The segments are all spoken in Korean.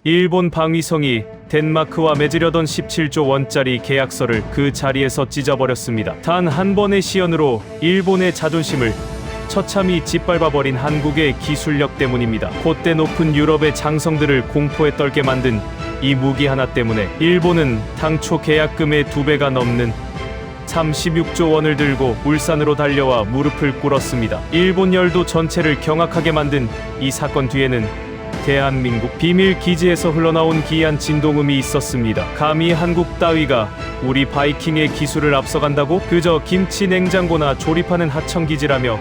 일본 방위성이 덴마크와 맺으려던 17조 원짜리 계약서를 그 자리에서 찢어버렸습니다. 단 한 번의 시연으로 일본의 자존심을 처참히 짓밟아버린 한국의 기술력 때문입니다. 콧대 높은 유럽의 장성들을 공포에 떨게 만든 이 무기 하나 때문에 일본은 당초 계약금의 2배가 넘는 36조 원을 들고 울산으로 달려와 무릎을 꿇었습니다. 일본 열도 전체를 경악하게 만든 이 사건 뒤에는 대한민국 비밀 기지에서 흘러나온 기이한 진동음이 있었습니다. 감히 한국 따위가 우리 바이킹의 기술을 앞서간다고? 그저 김치 냉장고나 조립하는 하청기지라며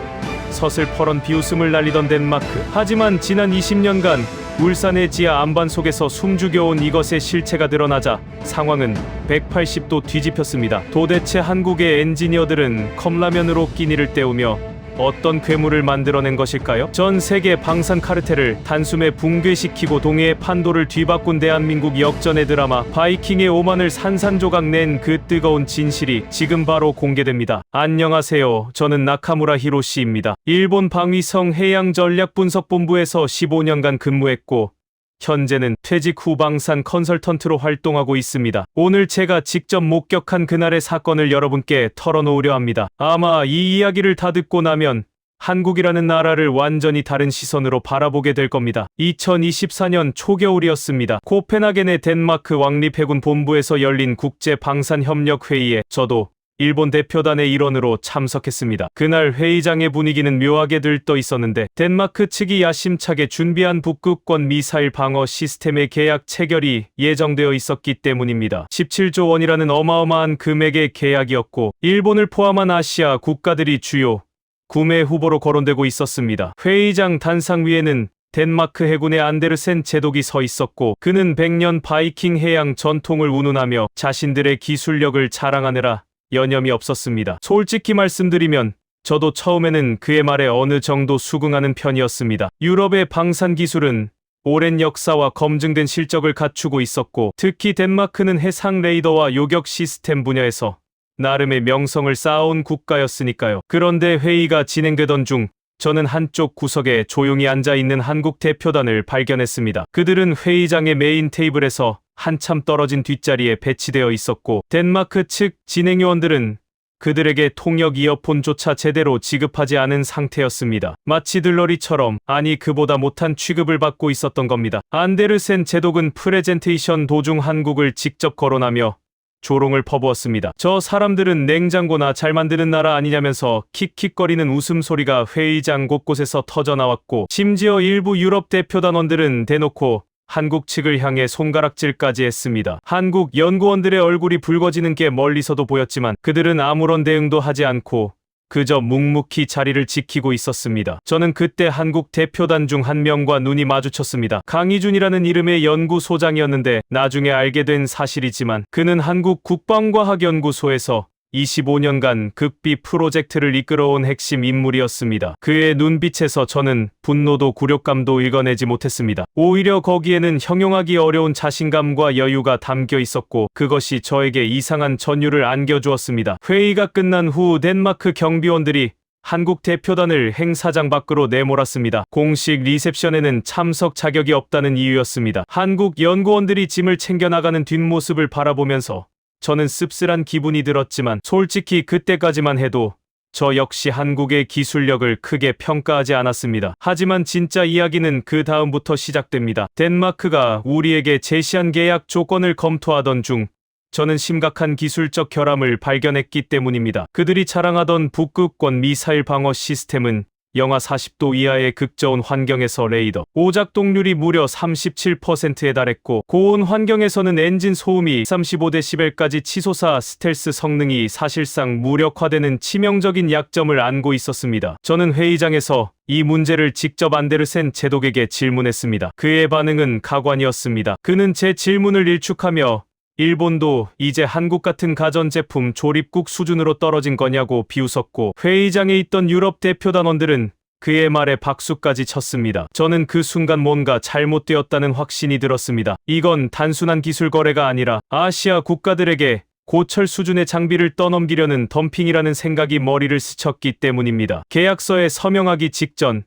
서슬퍼런 비웃음을 날리던 덴마크. 하지만 지난 20년간 울산의 지하 안반 속에서 숨죽여온 이것의 실체가 드러나자 상황은 180도 뒤집혔습니다. 도대체 한국의 엔지니어들은 컵라면으로 끼니를 때우며 어떤 괴물을 만들어낸 것일까요? 전 세계 방산 카르텔을 단숨에 붕괴시키고 동해의 판도를 뒤바꾼 대한민국 역전의 드라마 바이킹의 오만을 산산조각 낸 그 뜨거운 진실이 지금 바로 공개됩니다. 안녕하세요. 저는 나카무라 히로시입니다. 일본 방위성 해양전략분석본부에서 15년간 근무했고 현재는 퇴직 후 방산 컨설턴트로 활동하고 있습니다. 오늘 제가 직접 목격한 그날의 사건을 여러분께 털어놓으려 합니다. 아마 이 이야기를 다 듣고 나면 한국이라는 나라를 완전히 다른 시선으로 바라보게 될 겁니다. 2024년 초겨울이었습니다. 코펜하겐의 덴마크 왕립해군 본부에서 열린 국제방산협력회의에 저도 일본 대표단의 일원으로 참석했습니다. 그날 회의장의 분위기는 묘하게 들떠 있었는데 덴마크 측이 야심차게 준비한 북극권 미사일 방어 시스템의 계약 체결이 예정되어 있었기 때문입니다. 17조 원이라는 어마어마한 금액의 계약이었고 일본을 포함한 아시아 국가들이 주요 구매 후보로 거론되고 있었습니다. 회의장 단상 위에는 덴마크 해군의 안데르센 제독이 서 있었고 그는 100년 바이킹 해양 전통을 운운하며 자신들의 기술력을 자랑하느라 여념이 없었습니다. 솔직히 말씀드리면 저도 처음에는 그의 말에 어느 정도 수긍하는 편이었습니다. 유럽의 방산 기술은 오랜 역사와 검증된 실적을 갖추고 있었고 특히 덴마크는 해상 레이더와 요격 시스템 분야에서 나름의 명성을 쌓아온 국가였으니까요. 그런데 회의가 진행되던 중 저는 한쪽 구석에 조용히 앉아있는 한국 대표단을 발견했습니다. 그들은 회의장의 메인 테이블에서 한참 떨어진 뒷자리에 배치되어 있었고 덴마크 측 진행요원들은 그들에게 통역 이어폰조차 제대로 지급하지 않은 상태였습니다. 마치 들러리처럼, 아니 그보다 못한 취급을 받고 있었던 겁니다. 안데르센 제독은 프레젠테이션 도중 한국을 직접 거론하며 조롱을 퍼부었습니다. 저 사람들은 냉장고나 잘 만드는 나라 아니냐면서 킥킥거리는 웃음소리가 회의장 곳곳에서 터져나왔고 심지어 일부 유럽 대표단원들은 대놓고 한국 측을 향해 손가락질까지 했습니다. 한국 연구원들의 얼굴이 붉어지는 게 멀리서도 보였지만 그들은 아무런 대응도 하지 않고 그저 묵묵히 자리를 지키고 있었습니다. 저는 그때 한국 대표단 중 한 명과 눈이 마주쳤습니다. 강희준이라는 이름의 연구소장이었는데 나중에 알게 된 사실이지만 그는 한국 국방과학연구소에서 25년간 극비 프로젝트를 이끌어온 핵심 인물이었습니다. 그의 눈빛에서 저는 분노도 굴욕감도 읽어내지 못했습니다. 오히려 거기에는 형용하기 어려운 자신감과 여유가 담겨 있었고 그것이 저에게 이상한 전율을 안겨주었습니다. 회의가 끝난 후 덴마크 경비원들이 한국 대표단을 행사장 밖으로 내몰았습니다. 공식 리셉션에는 참석 자격이 없다는 이유였습니다. 한국 연구원들이 짐을 챙겨나가는 뒷모습을 바라보면서 저는 씁쓸한 기분이 들었지만 솔직히 그때까지만 해도 저 역시 한국의 기술력을 크게 평가하지 않았습니다. 하지만 진짜 이야기는 그 다음부터 시작됩니다. 덴마크가 우리에게 제시한 계약 조건을 검토하던 중 저는 심각한 기술적 결함을 발견했기 때문입니다. 그들이 자랑하던 북극권 미사일 방어 시스템은 영하 40도 이하의 극저온 환경에서 레이더 오작동률이 무려 37%에 달했고 고온 환경에서는 엔진 소음이 35dB까지 치솟아 스텔스 성능이 사실상 무력화되는 치명적인 약점을 안고 있었습니다. 저는 회의장에서 이 문제를 직접 안데르센 제독에게 질문했습니다. 그의 반응은 가관이었습니다. 그는 제 질문을 일축하며 일본도 이제 한국 같은 가전제품 조립국 수준으로 떨어진 거냐고 비웃었고 회의장에 있던 유럽 대표단원들은 그의 말에 박수까지 쳤습니다. 저는 그 순간 뭔가 잘못되었다는 확신이 들었습니다. 이건 단순한 기술 거래가 아니라 아시아 국가들에게 고철 수준의 장비를 떠넘기려는 덤핑이라는 생각이 머리를 스쳤기 때문입니다. 계약서에 서명하기 직전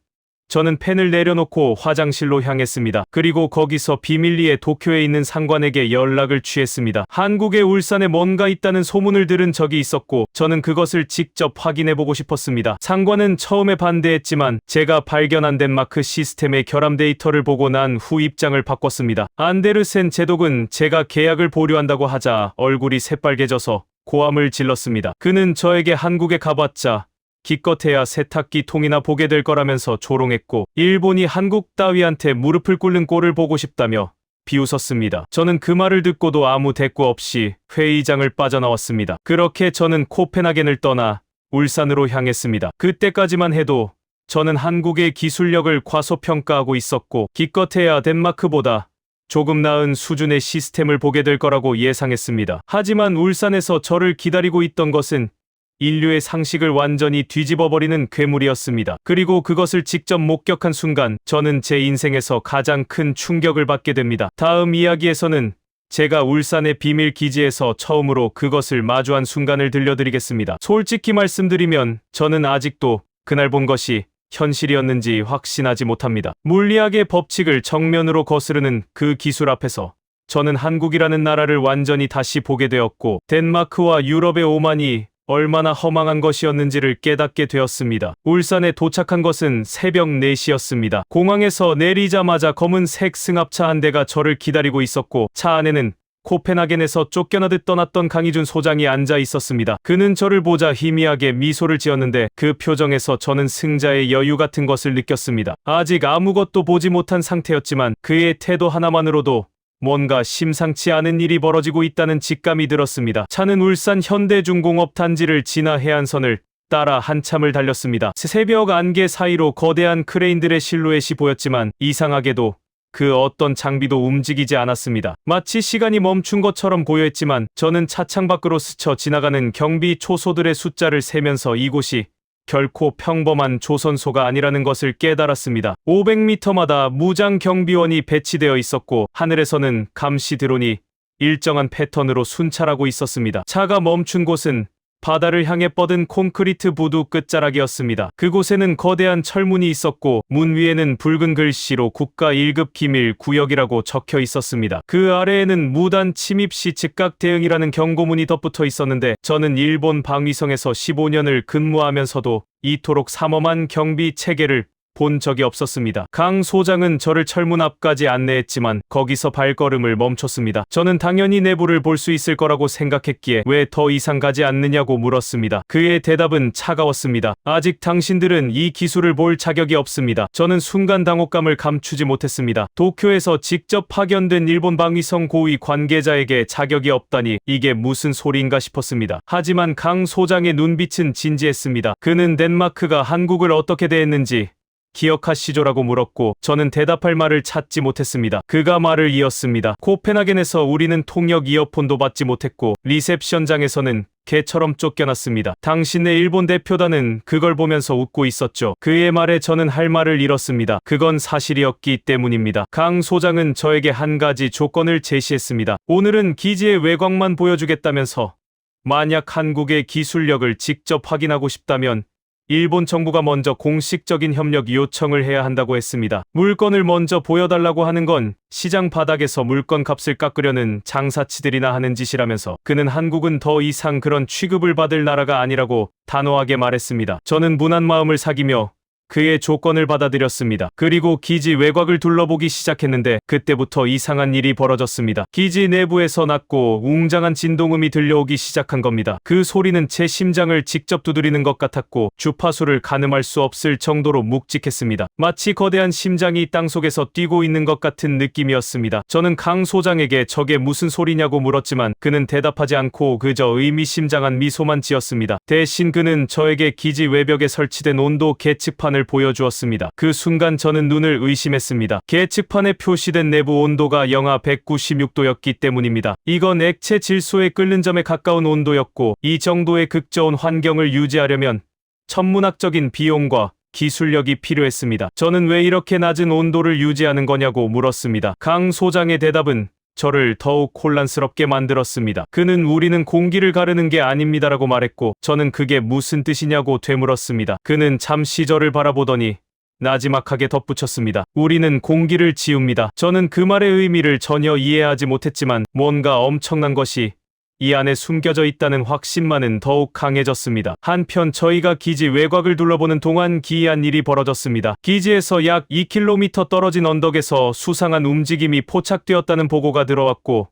저는 펜을 내려놓고 화장실로 향했습니다. 그리고 거기서 비밀리에 도쿄에 있는 상관에게 연락을 취했습니다. 한국의 울산에 뭔가 있다는 소문을 들은 적이 있었고 저는 그것을 직접 확인해보고 싶었습니다. 상관은 처음에 반대했지만 제가 발견한 덴마크 시스템의 결함 데이터를 보고 난 후 입장을 바꿨습니다. 안데르센 제독은 제가 계약을 보류한다고 하자 얼굴이 새빨개져서 고함을 질렀습니다. 그는 저에게 한국에 가봤자 기껏해야 세탁기 통이나 보게 될 거라면서 조롱했고 일본이 한국 따위한테 무릎을 꿇는 꼴을 보고 싶다며 비웃었습니다. 저는 그 말을 듣고도 아무 대꾸 없이 회의장을 빠져나왔습니다. 그렇게 저는 코펜하겐을 떠나 울산으로 향했습니다. 그때까지만 해도 저는 한국의 기술력을 과소평가하고 있었고 기껏해야 덴마크보다 조금 나은 수준의 시스템을 보게 될 거라고 예상했습니다. 하지만 울산에서 저를 기다리고 있던 것은 인류의 상식을 완전히 뒤집어버리는 괴물이었습니다. 그리고 그것을 직접 목격한 순간 저는 제 인생에서 가장 큰 충격을 받게 됩니다. 다음 이야기에서는 제가 울산의 비밀 기지에서 처음으로 그것을 마주한 순간을 들려드리겠습니다. 솔직히 말씀드리면 저는 아직도 그날 본 것이 현실이었는지 확신하지 못합니다. 물리학의 법칙을 정면으로 거스르는 그 기술 앞에서 저는 한국이라는 나라를 완전히 다시 보게 되었고 덴마크와 유럽의 오만이 얼마나 허망한 것이었는지를 깨닫게 되었습니다. 울산에 도착한 것은 새벽 4시였습니다. 공항에서 내리자마자 검은색 승합차 한 대가 저를 기다리고 있었고 차 안에는 코펜하겐에서 쫓겨나듯 떠났던 강희준 소장이 앉아 있었습니다. 그는 저를 보자 희미하게 미소를 지었는데 그 표정에서 저는 승자의 여유 같은 것을 느꼈습니다. 아직 아무것도 보지 못한 상태였지만 그의 태도 하나만으로도 뭔가 심상치 않은 일이 벌어지고 있다는 직감이 들었습니다. 차는 울산 현대중공업 단지를 지나 해안선을 따라 한참을 달렸습니다. 새벽 안개 사이로 거대한 크레인들의 실루엣이 보였지만 이상하게도 그 어떤 장비도 움직이지 않았습니다. 마치 시간이 멈춘 것처럼 고요했지만 저는 차창 밖으로 스쳐 지나가는 경비 초소들의 숫자를 세면서 이곳이 결코 평범한 조선소가 아니라는 것을 깨달았습니다. 500m마다 무장 경비원이 배치되어 있었고 하늘에서는 감시 드론이 일정한 패턴으로 순찰하고 있었습니다. 차가 멈춘 곳은 바다를 향해 뻗은 콘크리트 부두 끝자락이었습니다. 그곳에는 거대한 철문이 있었고 문 위에는 붉은 글씨로 국가 1급 기밀 구역이라고 적혀 있었습니다. 그 아래에는 무단 침입 시 즉각 대응이라는 경고문이 덧붙어 있었는데 저는 일본 방위성에서 15년을 근무하면서도 이토록 삼엄한 경비 체계를 본 적이 없었습니다. 강 소장은 저를 철문 앞까지 안내했지만 거기서 발걸음을 멈췄습니다. 저는 당연히 내부를 볼 수 있을 거라고 생각했기에 왜 더 이상 가지 않느냐고 물었습니다. 그의 대답은 차가웠습니다. 아직 당신들은 이 기술을 볼 자격이 없습니다. 저는 순간 당혹감을 감추지 못했습니다. 도쿄에서 직접 파견된 일본 방위성 고위 관계자에게 자격이 없다니 이게 무슨 소리인가 싶었습니다. 하지만 강 소장의 눈빛은 진지했습니다. 그는 덴마크가 한국을 어떻게 대했는지 기억하시죠라고 물었고 저는 대답할 말을 찾지 못했습니다. 그가 말을 이었습니다. 코펜하겐에서 우리는 통역 이어폰도 받지 못했고 리셉션장에서는 개처럼 쫓겨났습니다. 당신의 일본 대표단은 그걸 보면서 웃고 있었죠. 그의 말에 저는 할 말을 잃었습니다. 그건 사실이었기 때문입니다. 강 소장은 저에게 한 가지 조건을 제시했습니다. 오늘은 기지의 외곽만 보여주겠다면서 만약 한국의 기술력을 직접 확인하고 싶다면 일본 정부가 먼저 공식적인 협력 요청을 해야 한다고 했습니다. 물건을 먼저 보여달라고 하는 건 시장 바닥에서 물건 값을 깎으려는 장사치들이나 하는 짓이라면서 그는 한국은 더 이상 그런 취급을 받을 나라가 아니라고 단호하게 말했습니다. 저는 문한 마음을 사귀며 그의 조건을 받아들였습니다. 그리고 기지 외곽을 둘러보기 시작했는데 그때부터 이상한 일이 벌어졌습니다. 기지 내부에서 낮고 웅장한 진동음이 들려오기 시작한 겁니다. 그 소리는 제 심장을 직접 두드리는 것 같았고 주파수를 가늠할 수 없을 정도로 묵직했습니다. 마치 거대한 심장이 땅속에서 뛰고 있는 것 같은 느낌이었습니다. 저는 강 소장에게 저게 무슨 소리냐고 물었지만 그는 대답하지 않고 그저 의미심장한 미소만 지었습니다. 대신 그는 저에게 기지 외벽에 설치된 온도 계측판을 보여주었습니다. 그 순간 저는 눈을 의심했습니다. 계측판에 표시된 내부 온도가 영하 196도였기 때문입니다. 이건 액체 질소에 끓는 점에 가까운 온도였고 이 정도의 극저온 환경을 유지하려면 천문학적인 비용과 기술력이 필요했습니다. 저는 왜 이렇게 낮은 온도를 유지하는 거냐고 물었습니다. 강 소장의 대답은 저를 더욱 혼란스럽게 만들었습니다. 그는 우리는 공기를 가르는 게 아닙니다라고 말했고 저는 그게 무슨 뜻이냐고 되물었습니다. 그는 잠시 저를 바라보더니 나지막하게 덧붙였습니다. 우리는 공기를 지웁니다. 저는 그 말의 의미를 전혀 이해하지 못했지만 뭔가 엄청난 것이 이 안에 숨겨져 있다는 확신만은 더욱 강해졌습니다. 한편 저희가 기지 외곽을 둘러보는 동안 기이한 일이 벌어졌습니다. 기지에서 약 2km 떨어진 언덕에서 수상한 움직임이 포착되었다는 보고가 들어왔고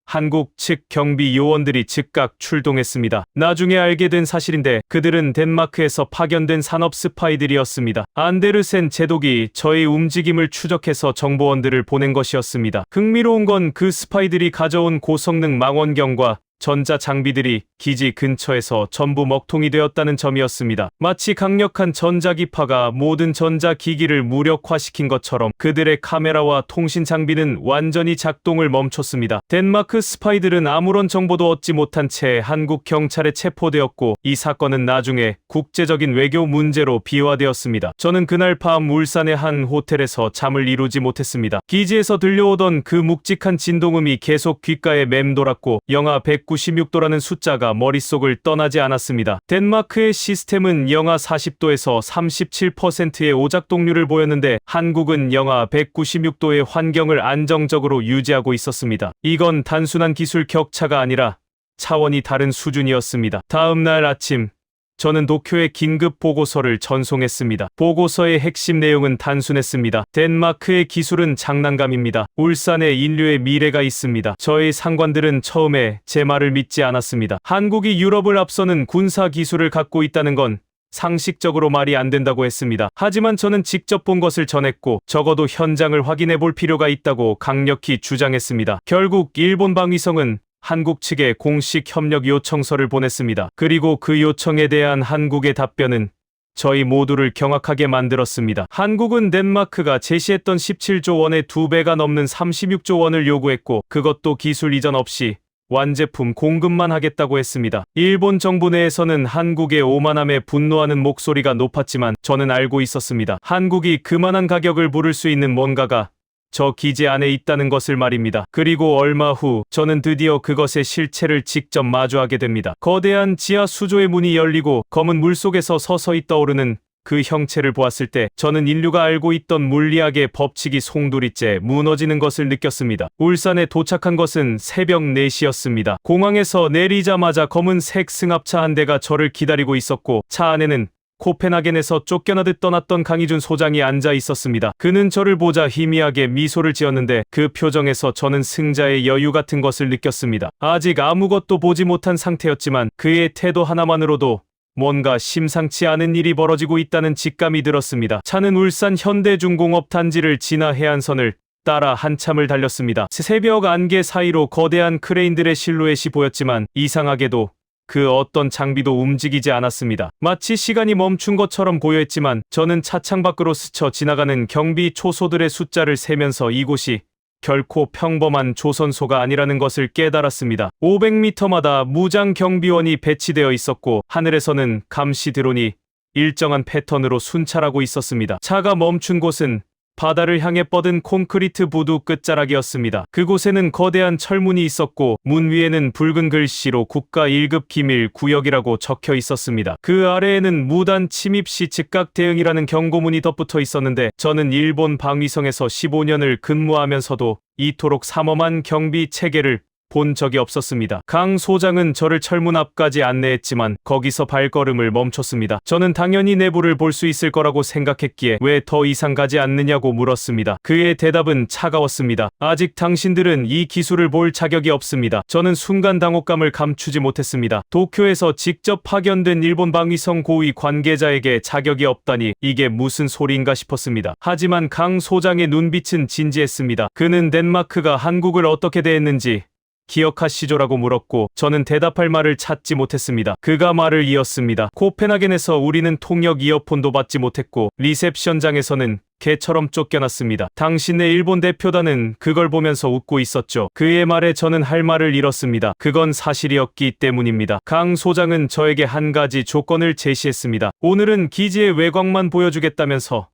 한국 측 경비 요원들이 즉각 출동했습니다. 나중에 알게 된 사실인데 그들은 덴마크에서 파견된 산업 스파이들이었습니다. 안데르센 제독이 저의 움직임을 추적해서 정보원들을 보낸 것이었습니다. 흥미로운 건 그 스파이들이 가져온 고성능 망원경과 전자 장비들이 기지 근처에서 전부 먹통이 되었다는 점이었습니다. 마치 강력한 전자기파가 모든 전자기기를 무력화시킨 것처럼 그들의 카메라와 통신 장비는 완전히 작동을 멈췄습니다. 덴마크 스파이들은 아무런 정보도 얻지 못한 채 한국 경찰에 체포되었고 이 사건은 나중에 국제적인 외교 문제로 비화되었습니다. 저는 그날 밤 울산의 한 호텔에서 잠을 이루지 못했습니다. 기지에서 들려오던 그 묵직한 진동음이 계속 귓가에 맴돌았고 영하 196도라는 숫자가 머릿속을 떠나지 않았습니다. 덴마크의 시스템은 영하 40도에서 37%의 오작동률을 보였는데 한국은 영하 196도의 환경을 안정적으로 유지하고 있었습니다. 이건 단순한 기술 격차가 아니라 차원이 다른 수준이었습니다. 다음 날 아침 저는 도쿄에 긴급 보고서를 전송했습니다. 보고서의 핵심 내용은 단순했습니다. 덴마크의 기술은 장난감입니다. 울산에 인류의 미래가 있습니다. 저의 상관들은 처음에 제 말을 믿지 않았습니다. 한국이 유럽을 앞서는 군사 기술을 갖고 있다는 건 상식적으로 말이 안 된다고 했습니다. 하지만 저는 직접 본 것을 전했고 적어도 현장을 확인해 볼 필요가 있다고 강력히 주장했습니다. 결국 일본 방위성은 한국 측에 공식 협력 요청서를 보냈습니다. 그리고 그 요청에 대한 한국의 답변은 저희 모두를 경악하게 만들었습니다. 한국은 덴마크가 제시했던 17조 원의 2배가 넘는 36조 원을 요구했고 그것도 기술 이전 없이 완제품 공급만 하겠다고 했습니다. 일본 정부 내에서는 한국의 오만함에 분노하는 목소리가 높았지만 저는 알고 있었습니다. 한국이 그만한 가격을 부를 수 있는 뭔가가 저 기지 안에 있다는 것을 말입니다. 그리고 얼마 후 저는 드디어 그것의 실체를 직접 마주하게 됩니다. 거대한 지하 수조의 문이 열리고 검은 물속에서 서서히 떠오르는 그 형체를 보았을 때 저는 인류가 알고 있던 물리학의 법칙이 송두리째 무너지는 것을 느꼈습니다. 울산에 도착한 것은 새벽 4시였습니다. 공항에서 내리자마자 검은색 승합차 한 대가 저를 기다리고 있었고 차 안에는 코펜하겐에서 쫓겨나듯 떠났던 강희준 소장이 앉아 있었습니다. 그는 저를 보자 희미하게 미소를 지었는데 그 표정에서 저는 승자의 여유 같은 것을 느꼈습니다. 아직 아무것도 보지 못한 상태였지만 그의 태도 하나만으로도 뭔가 심상치 않은 일이 벌어지고 있다는 직감이 들었습니다. 차는 울산 현대중공업 단지를 지나 해안선을 따라 한참을 달렸습니다. 새벽 안개 사이로 거대한 크레인들의 실루엣이 보였지만 이상하게도 그 어떤 장비도 움직이지 않았습니다. 마치 시간이 멈춘 것처럼 고요했지만 저는 차창 밖으로 스쳐 지나가는 경비 초소들의 숫자를 세면서 이곳이 결코 평범한 조선소가 아니라는 것을 깨달았습니다. 500m마다 무장 경비원이 배치되어 있었고 하늘에서는 감시 드론이 일정한 패턴으로 순찰하고 있었습니다. 차가 멈춘 곳은 바다를 향해 뻗은 콘크리트 부두 끝자락이었습니다. 그곳에는 거대한 철문이 있었고 문 위에는 붉은 글씨로 국가 1급 기밀 구역이라고 적혀 있었습니다. 그 아래에는 무단 침입 시 즉각 대응이라는 경고문이 덧붙어 있었는데 저는 일본 방위성에서 15년을 근무하면서도 이토록 삼엄한 경비 체계를 본 적이 없었습니다. 강 소장은 저를 철문 앞까지 안내했지만 거기서 발걸음을 멈췄습니다. 저는 당연히 내부를 볼 수 있을 거라고 생각했기에 왜 더 이상 가지 않느냐고 물었습니다. 그의 대답은 차가웠습니다. 아직 당신들은 이 기술을 볼 자격이 없습니다. 저는 순간 당혹감을 감추지 못했습니다. 도쿄에서 직접 파견된 일본 방위성 고위 관계자에게 자격이 없다니 이게 무슨 소리인가 싶었습니다. 하지만 강 소장의 눈빛은 진지했습니다. 그는 덴마크가 한국을 어떻게 대했는지 기억하시죠라고 물었고 저는 대답할 말을 찾지 못했습니다. 그가 말을 이었습니다. 코펜하겐에서 우리는 통역 이어폰도 받지 못했고 리셉션장에서는 개처럼 쫓겨났습니다. 당신의 일본 대표단은 그걸 보면서 웃고 있었죠. 그의 말에 저는 할 말을 잃었습니다. 그건 사실이었기 때문입니다. 강 소장은 저에게 한 가지 조건을 제시했습니다. 오늘은 기지의 외곽만 보여주겠다면서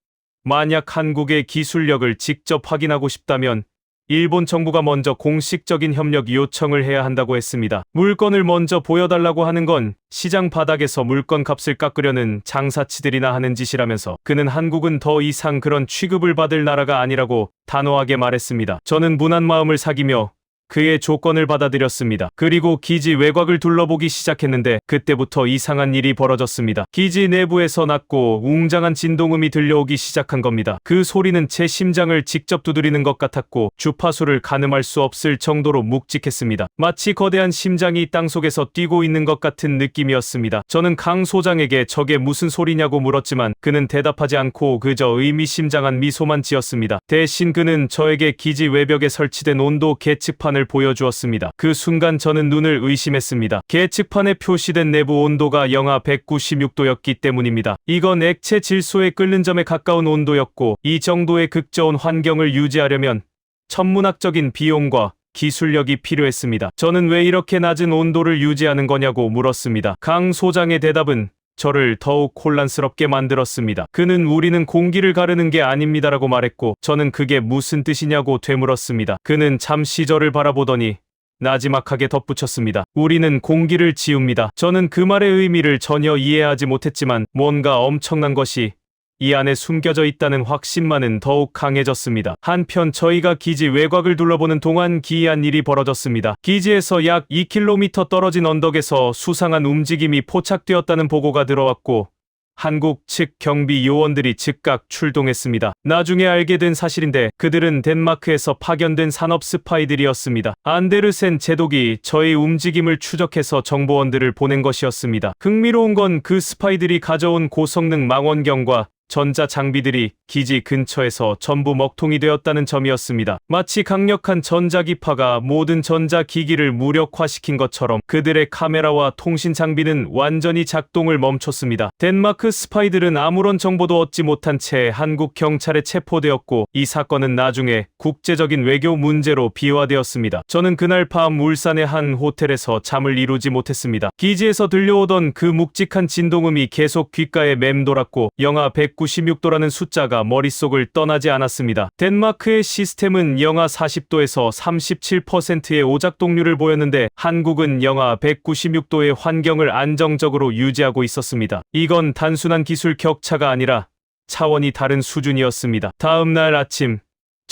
만약 한국의 기술력을 직접 확인하고 싶다면 일본 정부가 먼저 공식적인 협력 요청을 해야 한다고 했습니다. 물건을 먼저 보여달라고 하는 건 시장 바닥에서 물건 값을 깎으려는 장사치들이나 하는 짓이라면서 그는 한국은 더 이상 그런 취급을 받을 나라가 아니라고 단호하게 말했습니다. 저는 무난 마음을 사귀며 그의 조건을 받아들였습니다. 그리고 기지 외곽을 둘러보기 시작했는데 그때부터 이상한 일이 벌어졌습니다. 기지 내부에서 낮고 웅장한 진동음이 들려오기 시작한 겁니다. 그 소리는 제 심장을 직접 두드리는 것 같았고 주파수를 가늠할 수 없을 정도로 묵직했습니다. 마치 거대한 심장이 땅속에서 뛰고 있는 것 같은 느낌이었습니다. 저는 강 소장에게 저게 무슨 소리냐고 물었지만 그는 대답하지 않고 그저 의미심장한 미소만 지었습니다. 대신 그는 저에게 기지 외벽에 설치된 온도 계측판을 보여주었습니다. 그 순간 저는 눈을 의심했습니다. 계측판에 표시된 내부 온도가 영하 196도였기 때문입니다. 이건 액체 질소에 끓는 점에 가까운 온도였고 이 정도의 극저온 환경을 유지하려면 천문학적인 비용과 기술력이 필요했습니다. 저는 왜 이렇게 낮은 온도를 유지하는 거냐고 물었습니다. 강 소장의 대답은 저를 더욱 혼란스럽게 만들었습니다. 그는 우리는 공기를 가르는 게 아닙니다라고 말했고 저는 그게 무슨 뜻이냐고 되물었습니다. 그는 잠시 저를 바라보더니 나지막하게 덧붙였습니다. 우리는 공기를 지웁니다. 저는 그 말의 의미를 전혀 이해하지 못했지만 뭔가 엄청난 것이 이 안에 숨겨져 있다는 확신만은 더욱 강해졌습니다. 한편 저희가 기지 외곽을 둘러보는 동안 기이한 일이 벌어졌습니다. 기지에서 약 2km 떨어진 언덕에서 수상한 움직임이 포착되었다는 보고가 들어왔고 한국 측 경비 요원들이 즉각 출동했습니다. 나중에 알게 된 사실인데 그들은 덴마크에서 파견된 산업 스파이들이었습니다. 안데르센 제독이 저의 움직임을 추적해서 정보원들을 보낸 것이었습니다. 흥미로운 건 그 스파이들이 가져온 고성능 망원경과 전자 장비들이 기지 근처에서 전부 먹통이 되었다는 점이었습니다. 마치 강력한 전자기파가 모든 전자기기를 무력화시킨 것처럼 그들의 카메라와 통신 장비는 완전히 작동을 멈췄습니다. 덴마크 스파이들은 아무런 정보도 얻지 못한 채 한국 경찰에 체포되었고 이 사건은 나중에 국제적인 외교 문제로 비화되었습니다. 저는 그날 밤 울산의 한 호텔에서 잠을 이루지 못했습니다. 기지에서 들려오던 그 묵직한 진동음이 계속 귓가에 맴돌았고 영하 196도라는 숫자가 머릿속을 떠나지 않았습니다. 덴마크의 시스템은 영하 40도에서 37%의 오작동률을 보였는데 한국은 영하 196도의 환경을 안정적으로 유지하고 있었습니다. 이건 단순한 기술 격차가 아니라 차원이 다른 수준이었습니다. 다음 날 아침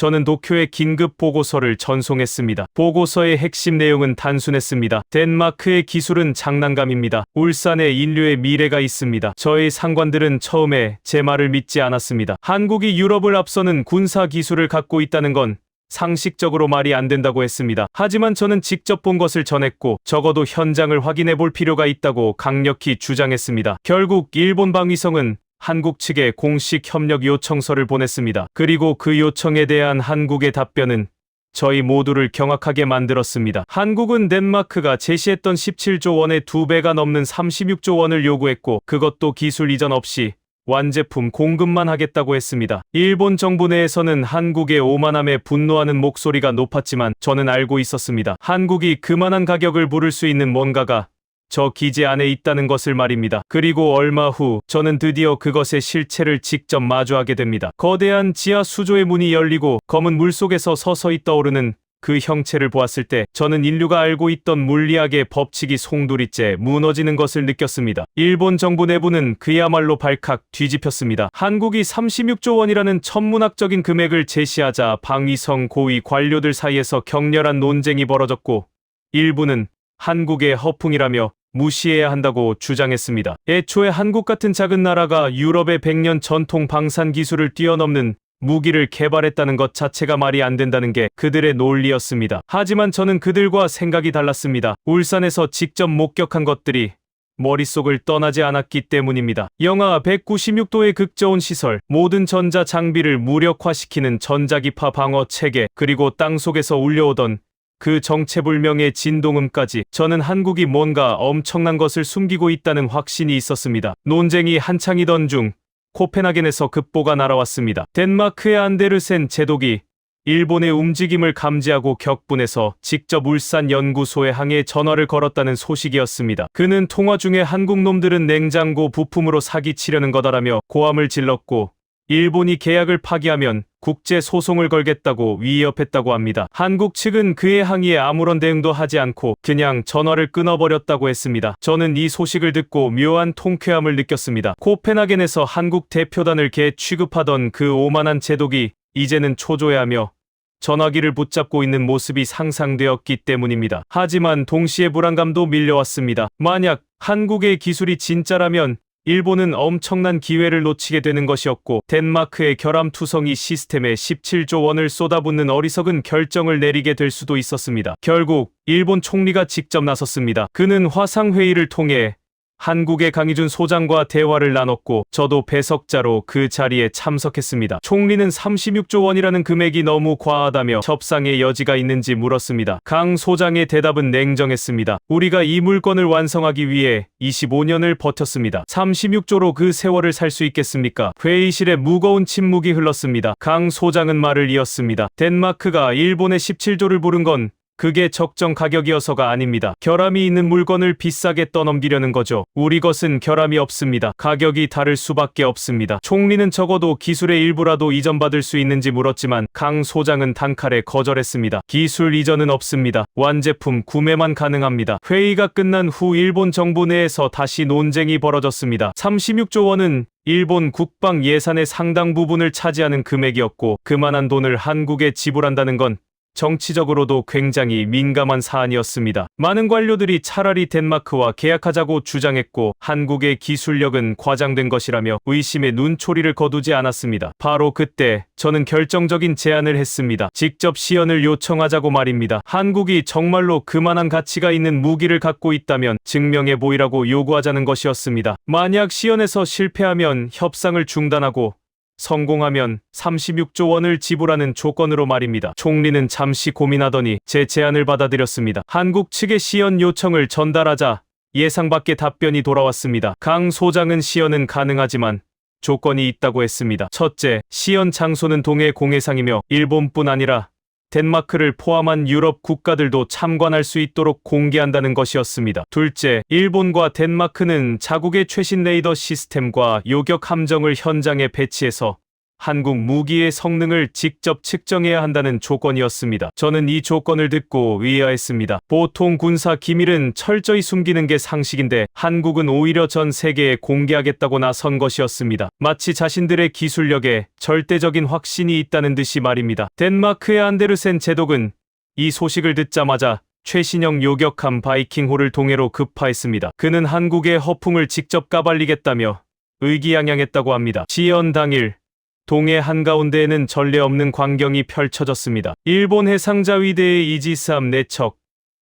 저는 도쿄에 긴급 보고서를 전송했습니다. 보고서의 핵심 내용은 단순했습니다. 덴마크의 기술은 장난감입니다. 울산에 인류의 미래가 있습니다. 저의 상관들은 처음에 제 말을 믿지 않았습니다. 한국이 유럽을 앞서는 군사 기술을 갖고 있다는 건 상식적으로 말이 안 된다고 했습니다. 하지만 저는 직접 본 것을 전했고 적어도 현장을 확인해 볼 필요가 있다고 강력히 주장했습니다. 결국 일본 방위성은 한국 측에 공식 협력 요청서를 보냈습니다. 그리고 그 요청에 대한 한국의 답변은 저희 모두를 경악하게 만들었습니다. 한국은 덴마크가 제시했던 17조 원의 2배가 넘는 36조 원을 요구했고 그것도 기술 이전 없이 완제품 공급만 하겠다고 했습니다. 일본 정부 내에서는 한국의 오만함에 분노하는 목소리가 높았지만 저는 알고 있었습니다. 한국이 그만한 가격을 부를 수 있는 뭔가가 저 기지 안에 있다는 것을 말입니다. 그리고 얼마 후 저는 드디어 그것의 실체를 직접 마주하게 됩니다. 거대한 지하 수조의 문이 열리고 검은 물속에서 서서히 떠오르는 그 형체를 보았을 때 저는 인류가 알고 있던 물리학의 법칙이 송두리째 무너지는 것을 느꼈습니다. 일본 정부 내부는 그야말로 발칵 뒤집혔습니다. 한국이 36조 원이라는 천문학적인 금액을 제시하자 방위성 고위 관료들 사이에서 격렬한 논쟁이 벌어졌고 일부는 한국의 허풍이라며 무시해야 한다고 주장했습니다. 애초에 한국 같은 작은 나라가 유럽의 100년 전통 방산 기술을 뛰어넘는 무기를 개발했다는 것 자체가 말이 안 된다는 게 그들의 논리였습니다. 하지만 저는 그들과 생각이 달랐습니다. 울산에서 직접 목격한 것들이 머릿속을 떠나지 않았기 때문입니다. 영하 196도의 극저온 시설, 모든 전자 장비를 무력화시키는 전자기파 방어 체계, 그리고 땅속에서 울려오던 그 정체불명의 진동음까지 저는 한국이 뭔가 엄청난 것을 숨기고 있다는 확신이 있었습니다. 논쟁이 한창이던 중 코펜하겐에서 급보가 날아왔습니다. 덴마크의 안데르센 제독이 일본의 움직임을 감지하고 격분해서 직접 울산 연구소에 항해 전화를 걸었다는 소식이었습니다. 그는 통화 중에 한국 놈들은 냉장고 부품으로 사기치려는 거다라며 고함을 질렀고 일본이 계약을 파기하면 국제 소송을 걸겠다고 위협했다고 합니다. 한국 측은 그의 항의에 아무런 대응도 하지 않고 그냥 전화를 끊어버렸다고 했습니다. 저는 이 소식을 듣고 묘한 통쾌함을 느꼈습니다. 코펜하겐에서 한국 대표단을 취급하던 그 오만한 제독이 이제는 초조해하며 전화기를 붙잡고 있는 모습이 상상되었기 때문입니다. 하지만 동시에 불안감도 밀려왔습니다. 만약 한국의 기술이 진짜라면 일본은 엄청난 기회를 놓치게 되는 것이었고 덴마크의 결함투성이 시스템에 17조 원을 쏟아붓는 어리석은 결정을 내리게 될 수도 있었습니다. 결국 일본 총리가 직접 나섰습니다. 그는 화상회의를 통해 한국의 강희준 소장과 대화를 나눴고 저도 배석자로 그 자리에 참석했습니다. 총리는 36조 원이라는 금액이 너무 과하다며 협상의 여지가 있는지 물었습니다. 강 소장의 대답은 냉정했습니다. 우리가 이 물건을 완성하기 위해 25년을 버텼습니다. 36조로 그 세월을 살 수 있겠습니까? 회의실에 무거운 침묵이 흘렀습니다. 강 소장은 말을 이었습니다. 덴마크가 일본의 17조를 부른 건 그게 적정 가격이어서가 아닙니다. 결함이 있는 물건을 비싸게 떠넘기려는 거죠. 우리 것은 결함이 없습니다. 가격이 다를 수밖에 없습니다. 총리는 적어도 기술의 일부라도 이전받을 수 있는지 물었지만 강 소장은 단칼에 거절했습니다. 기술 이전은 없습니다. 완제품 구매만 가능합니다. 회의가 끝난 후 일본 정부 내에서 다시 논쟁이 벌어졌습니다. 36조 원은 일본 국방 예산의 상당 부분을 차지하는 금액이었고 그만한 돈을 한국에 지불한다는 건 정치적으로도 굉장히 민감한 사안이었습니다. 많은 관료들이 차라리 덴마크와 계약하자고 주장했고 한국의 기술력은 과장된 것이라며 의심의 눈초리를 거두지 않았습니다. 바로 그때 저는 결정적인 제안을 했습니다. 직접 시연을 요청하자고 말입니다. 한국이 정말로 그만한 가치가 있는 무기를 갖고 있다면 증명해 보이라고 요구하자는 것이었습니다. 만약 시연에서 실패하면 협상을 중단하고 성공하면 36조 원을 지불하는 조건으로 말입니다. 총리는 잠시 고민하더니 제 제안을 받아들였습니다. 한국 측의 시연 요청을 전달하자 예상 밖의 답변이 돌아왔습니다. 강 소장은 시연은 가능하지만 조건이 있다고 했습니다. 첫째, 시연 장소는 동해 공해상이며 일본뿐 아니라 덴마크를 포함한 유럽 국가들도 참관할 수 있도록 공개한다는 것이었습니다. 둘째, 일본과 덴마크는 자국의 최신 레이더 시스템과 요격 함정을 현장에 배치해서 한국 무기의 성능을 직접 측정해야 한다는 조건이었습니다. 저는 이 조건을 듣고 의아했습니다. 보통 군사 기밀은 철저히 숨기는 게 상식인데 한국은 오히려 전 세계에 공개하겠다고 나선 것이었습니다. 마치 자신들의 기술력에 절대적인 확신이 있다는 듯이 말입니다. 덴마크의 안데르센 제독은 이 소식을 듣자마자 최신형 요격함 바이킹호를 동해로 급파했습니다. 그는 한국의 허풍을 직접 까발리겠다며 의기양양했다고 합니다. 시연 당일 동해 한가운데에는 전례 없는 광경이 펼쳐졌습니다. 일본 해상자위대의 이지스함 4척,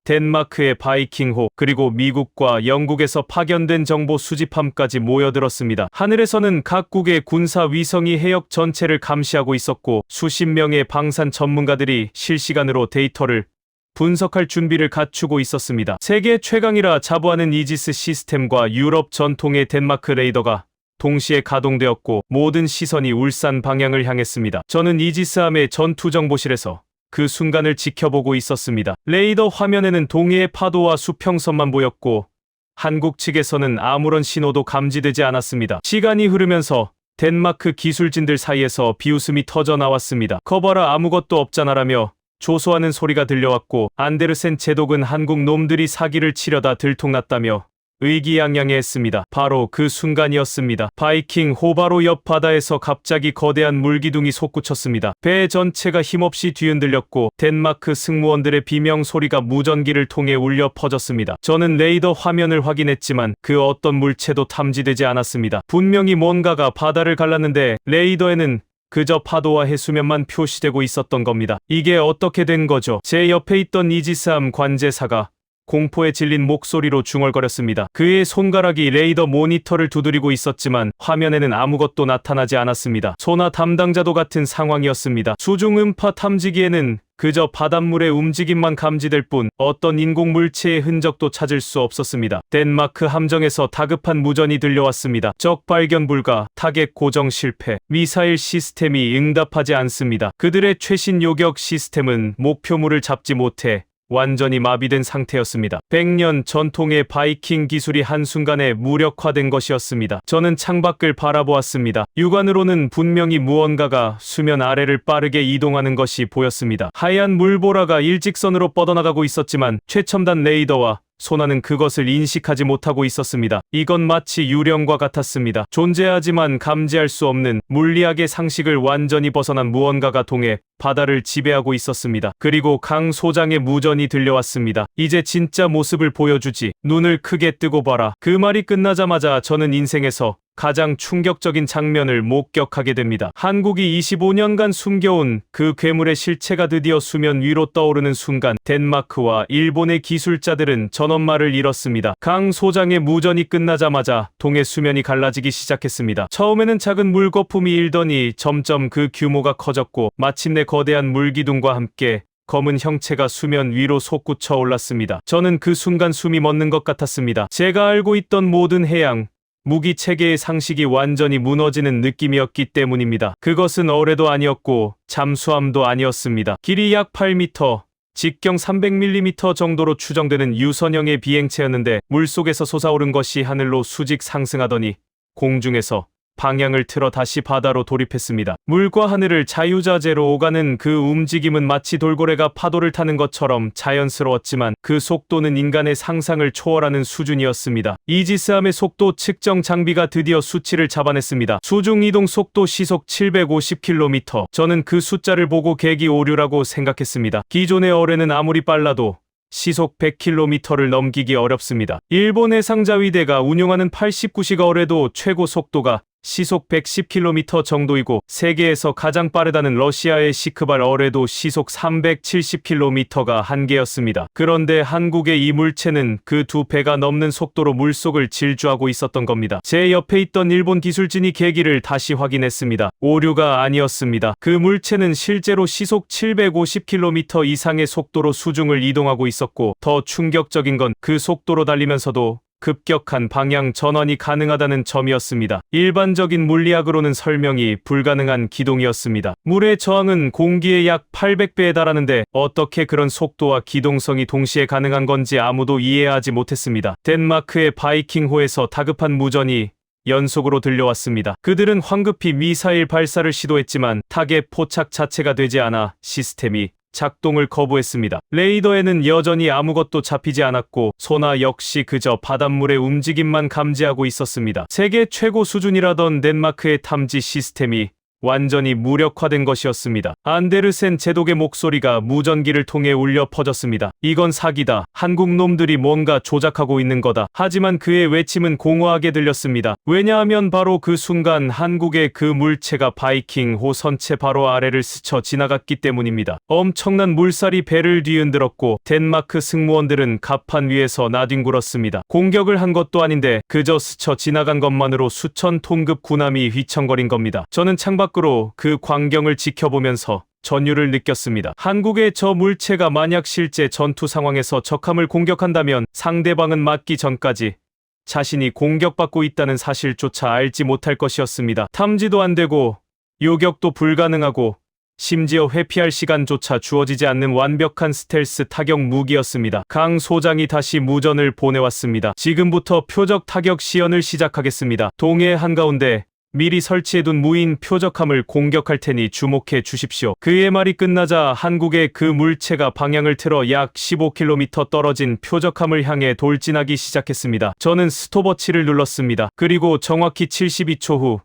덴마크의 바이킹호, 그리고 미국과 영국에서 파견된 정보 수집함까지 모여들었습니다. 하늘에서는 각국의 군사 위성이 해역 전체를 감시하고 있었고 수십 명의 방산 전문가들이 실시간으로 데이터를 분석할 준비를 갖추고 있었습니다. 세계 최강이라 자부하는 이지스 시스템과 유럽 전통의 덴마크 레이더가 동시에 가동되었고 모든 시선이 울산 방향을 향했습니다. 저는 이지스함의 전투정보실에서 그 순간을 지켜보고 있었습니다. 레이더 화면에는 동해의 파도와 수평선만 보였고 한국 측에서는 아무런 신호도 감지되지 않았습니다. 시간이 흐르면서 덴마크 기술진들 사이에서 비웃음이 터져 나왔습니다. 커버라 아무것도 없잖아라며 조소하는 소리가 들려왔고 안데르센 제독은 한국 놈들이 사기를 치려다 들통났다며 의기양양해했습니다. 바로 그 순간이었습니다. 바이킹 호바로 옆 바다에서 갑자기 거대한 물기둥이 솟구쳤습니다. 배 전체가 힘없이 뒤흔들렸고 덴마크 승무원들의 비명 소리가 무전기를 통해 울려 퍼졌습니다. 저는 레이더 화면을 확인했지만 그 어떤 물체도 탐지되지 않았습니다. 분명히 뭔가가 바다를 갈랐는데 레이더에는 그저 파도와 해수면만 표시되고 있었던 겁니다. 이게 어떻게 된 거죠? 제 옆에 있던 이지스함 관제사가 공포에 질린 목소리로 중얼거렸습니다. 그의 손가락이 레이더 모니터를 두드리고 있었지만 화면에는 아무것도 나타나지 않았습니다. 소나 담당자도 같은 상황이었습니다. 수중 음파 탐지기에는 그저 바닷물의 움직임만 감지될 뿐 어떤 인공 물체의 흔적도 찾을 수 없었습니다. 덴마크 함정에서 다급한 무전이 들려왔습니다. 적 발견 불가, 타겟 고정 실패, 미사일 시스템이 응답하지 않습니다. 그들의 최신 요격 시스템은 목표물을 잡지 못해 완전히 마비된 상태였습니다. 100년 전통의 바이킹 기술이 한순간에 무력화된 것이었습니다. 저는 창밖을 바라보았습니다. 육안으로는 분명히 무언가가 수면 아래를 빠르게 이동하는 것이 보였습니다. 하얀 물보라가 일직선으로 뻗어나가고 있었지만 최첨단 레이더와 소나는 그것을 인식하지 못하고 있었습니다. 이건 마치 유령과 같았습니다. 존재하지만 감지할 수 없는 물리학의 상식을 완전히 벗어난 무언가가 동해 바다를 지배하고 있었습니다. 그리고 강 소장의 무전이 들려왔습니다. 이제 진짜 모습을 보여주지. 눈을 크게 뜨고 봐라. 그 말이 끝나자마자 저는 인생에서 가장 충격적인 장면을 목격하게 됩니다. 한국이 25년간 숨겨온 그 괴물의 실체가 드디어 수면 위로 떠오르는 순간 덴마크와 일본의 기술자들은 전엄마를 잃었습니다. 강 소장의 무전이 끝나자마자 동해 수면이 갈라지기 시작했습니다. 처음에는 작은 물거품이 일더니 점점 그 규모가 커졌고 마침내 거대한 물기둥과 함께 검은 형체가 수면 위로 솟구쳐 올랐습니다. 저는 그 순간 숨이 멎는 것 같았습니다. 제가 알고 있던 모든 해양, 무기 체계의 상식이 완전히 무너지는 느낌이었기 때문입니다. 그것은 어뢰도 아니었고 잠수함도 아니었습니다. 길이 약 8m, 직경 300mm 정도로 추정되는 유선형의 비행체였는데 물속에서 솟아오른 것이 하늘로 수직 상승하더니 공중에서 방향을 틀어 다시 바다로 돌입했습니다. 물과 하늘을 자유자재로 오가는 그 움직임은 마치 돌고래가 파도를 타는 것처럼 자연스러웠지만 그 속도는 인간의 상상을 초월하는 수준이었습니다. 이지스함의 속도 측정 장비가 드디어 수치를 잡아냈습니다. 수중 이동 속도 시속 750km. 저는 그 숫자를 보고 계기 오류라고 생각했습니다. 기존의 어뢰는 아무리 빨라도 시속 100km를 넘기기 어렵습니다. 일본 해상자위대가 운용하는 89식 어뢰도 최고 속도가 시속 110km 정도이고 세계에서 가장 빠르다는 러시아의 시크발 어뢰도 시속 370km가 한계였습니다. 그런데 한국의 이 물체는 그 2배가 넘는 속도로 물속을 질주하고 있었던 겁니다. 제 옆에 있던 일본 기술진이 계기를 다시 확인했습니다. 오류가 아니었습니다. 그 물체는 실제로 시속 750km 이상의 속도로 수중을 이동하고 있었고 더 충격적인 건 그 속도로 달리면서도 급격한 방향 전환이 가능하다는 점이었습니다. 일반적인 물리학으로는 설명이 불가능한 기동이었습니다. 물의 저항은 공기의 약 800배에 달하는데 어떻게 그런 속도와 기동성이 동시에 가능한 건지 아무도 이해하지 못했습니다. 덴마크의 바이킹호에서 다급한 무전이 연속으로 들려왔습니다. 그들은 황급히 미사일 발사를 시도했지만 타겟 포착 자체가 되지 않아 시스템이 작동을 거부했습니다. 레이더에는 여전히 아무것도 잡히지 않았고 소나 역시 그저 바닷물의 움직임만 감지하고 있었습니다. 세계 최고 수준이라던 덴마크의 탐지 시스템이 완전히 무력화된 것이었습니다. 안데르센 제독의 목소리가 무전기를 통해 울려 퍼졌습니다. 이건 사기다. 한국 놈들이 뭔가 조작하고 있는 거다. 하지만 그의 외침은 공허하게 들렸습니다. 왜냐하면 바로 그 순간 한국의 그 물체가 바이킹호 선체 바로 아래를 스쳐 지나갔기 때문입니다. 엄청난 물살이 배를 뒤흔들었고 덴마크 승무원들은 갑판 위에서 나뒹굴었습니다. 공격을 한 것도 아닌데 그저 스쳐 지나간 것만으로 수천 톤급 군함이 휘청거린 겁니다. 저는 창밖 밖으로 그 광경을 지켜보면서 전율을 느꼈습니다. 한국의 저 물체가 만약 실제 전투 상황에서 적함을 공격한다면 상대방은 맞기 전까지 자신이 공격받고 있다는 사실조차 알지 못할 것이었습니다. 탐지도 안 되고 요격도 불가능하고 심지어 회피할 시간조차 주어지지 않는 완벽한 스텔스 타격 무기였습니다. 강 소장이 다시 무전을 보내왔습니다. 지금부터 표적 타격 시연을 시작하겠습니다. 동해 한가운데 미리 설치해둔 무인 표적함을 공격할 테니 주목해 주십시오. 그의 말이 끝나자 한국의 그 물체가 방향을 틀어 약 15km 떨어진 표적함을 향해 돌진하기 시작했습니다. 저는 스톱워치를 눌렀습니다. 그리고 정확히 72초 후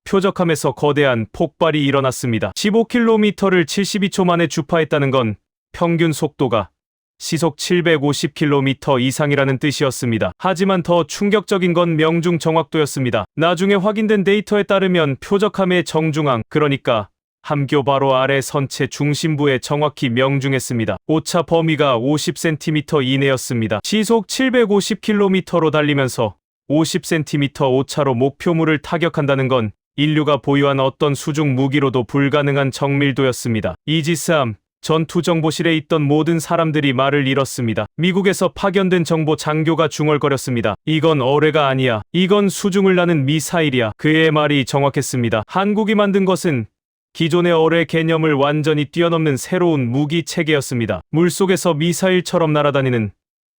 표적함에서 거대한 폭발이 일어났습니다. 15km를 72초 만에 주파했다는 건 평균 속도가 시속 750km 이상이라는 뜻이었습니다. 하지만 더 충격적인 건 명중 정확도였습니다. 나중에 확인된 데이터에 따르면 표적함의 정중앙, 그러니까 함교 바로 아래 선체 중심부에 정확히 명중했습니다. 오차 범위가 50cm 이내였습니다. 시속 750km로 달리면서 50cm 오차로 목표물을 타격한다는 건 인류가 보유한 어떤 수중 무기로도 불가능한 정밀도였습니다. 이지스함 전투정보실에 있던 모든 사람들이 말을 잃었습니다. 미국에서 파견된 정보 장교가 중얼거렸습니다. 이건 어뢰가 아니야. 이건 수중을 나는 미사일이야. 그의 말이 정확했습니다. 한국이 만든 것은 기존의 어뢰 개념을 완전히 뛰어넘는 새로운 무기 체계였습니다. 물속에서 미사일처럼 날아다니는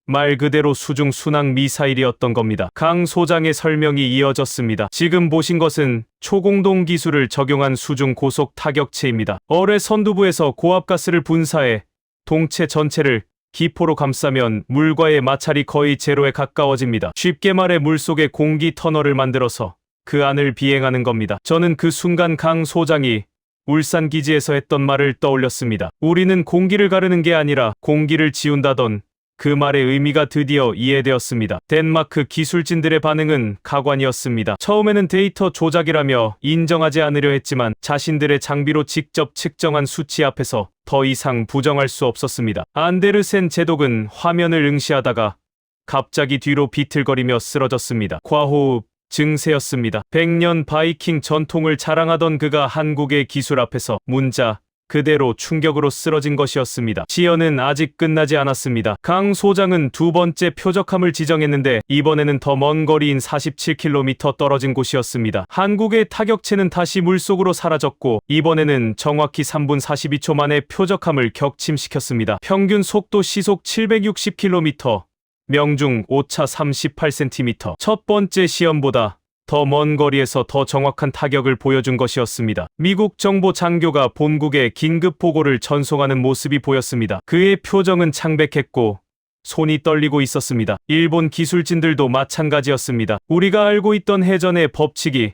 말 그대로 수중 순항 미사일이었던 겁니다. 강 소장의 설명이 이어졌습니다. 지금 보신 것은 초공동 기술을 적용한 수중 고속 타격체입니다. 어뢰 선두부에서 고압가스를 분사해 동체 전체를 기포로 감싸면 물과의 마찰이 거의 제로에 가까워집니다. 쉽게 말해 물속에 공기 터널을 만들어서 그 안을 비행하는 겁니다. 저는 그 순간 강 소장이 울산 기지에서 했던 말을 떠올렸습니다. 우리는 공기를 가르는 게 아니라 공기를 지운다던 그 말의 의미가 드디어 이해되었습니다. 덴마크 기술진들의 반응은 가관이었습니다. 처음에는 데이터 조작이라며 인정하지 않으려 했지만 자신들의 장비로 직접 측정한 수치 앞에서 더 이상 부정할 수 없었습니다. 안데르센 제독은 화면을 응시하다가 갑자기 뒤로 비틀거리며 쓰러졌습니다. 과호흡 증세였습니다. 100년 바이킹 전통을 자랑하던 그가 한국의 기술 앞에서 문자 그대로 충격으로 쓰러진 것이었습니다. 시연은 아직 끝나지 않았습니다. 강 소장은 두 번째 표적함을 지정했는데 이번에는 더 먼 거리인 47km 떨어진 곳이었습니다. 한국의 타격체는 다시 물속으로 사라졌고 이번에는 정확히 3분 42초 만에 표적함을 격침시켰습니다. 평균 속도 시속 760km, 명중 오차 38cm. 첫 번째 시험보다 더 먼 거리에서 더 정확한 타격을 보여준 것이었습니다. 미국 정보 장교가 본국에 긴급 보고를 전송하는 모습이 보였습니다. 그의 표정은 창백했고 손이 떨리고 있었습니다. 일본 기술진들도 마찬가지였습니다. 우리가 알고 있던 해전의 법칙이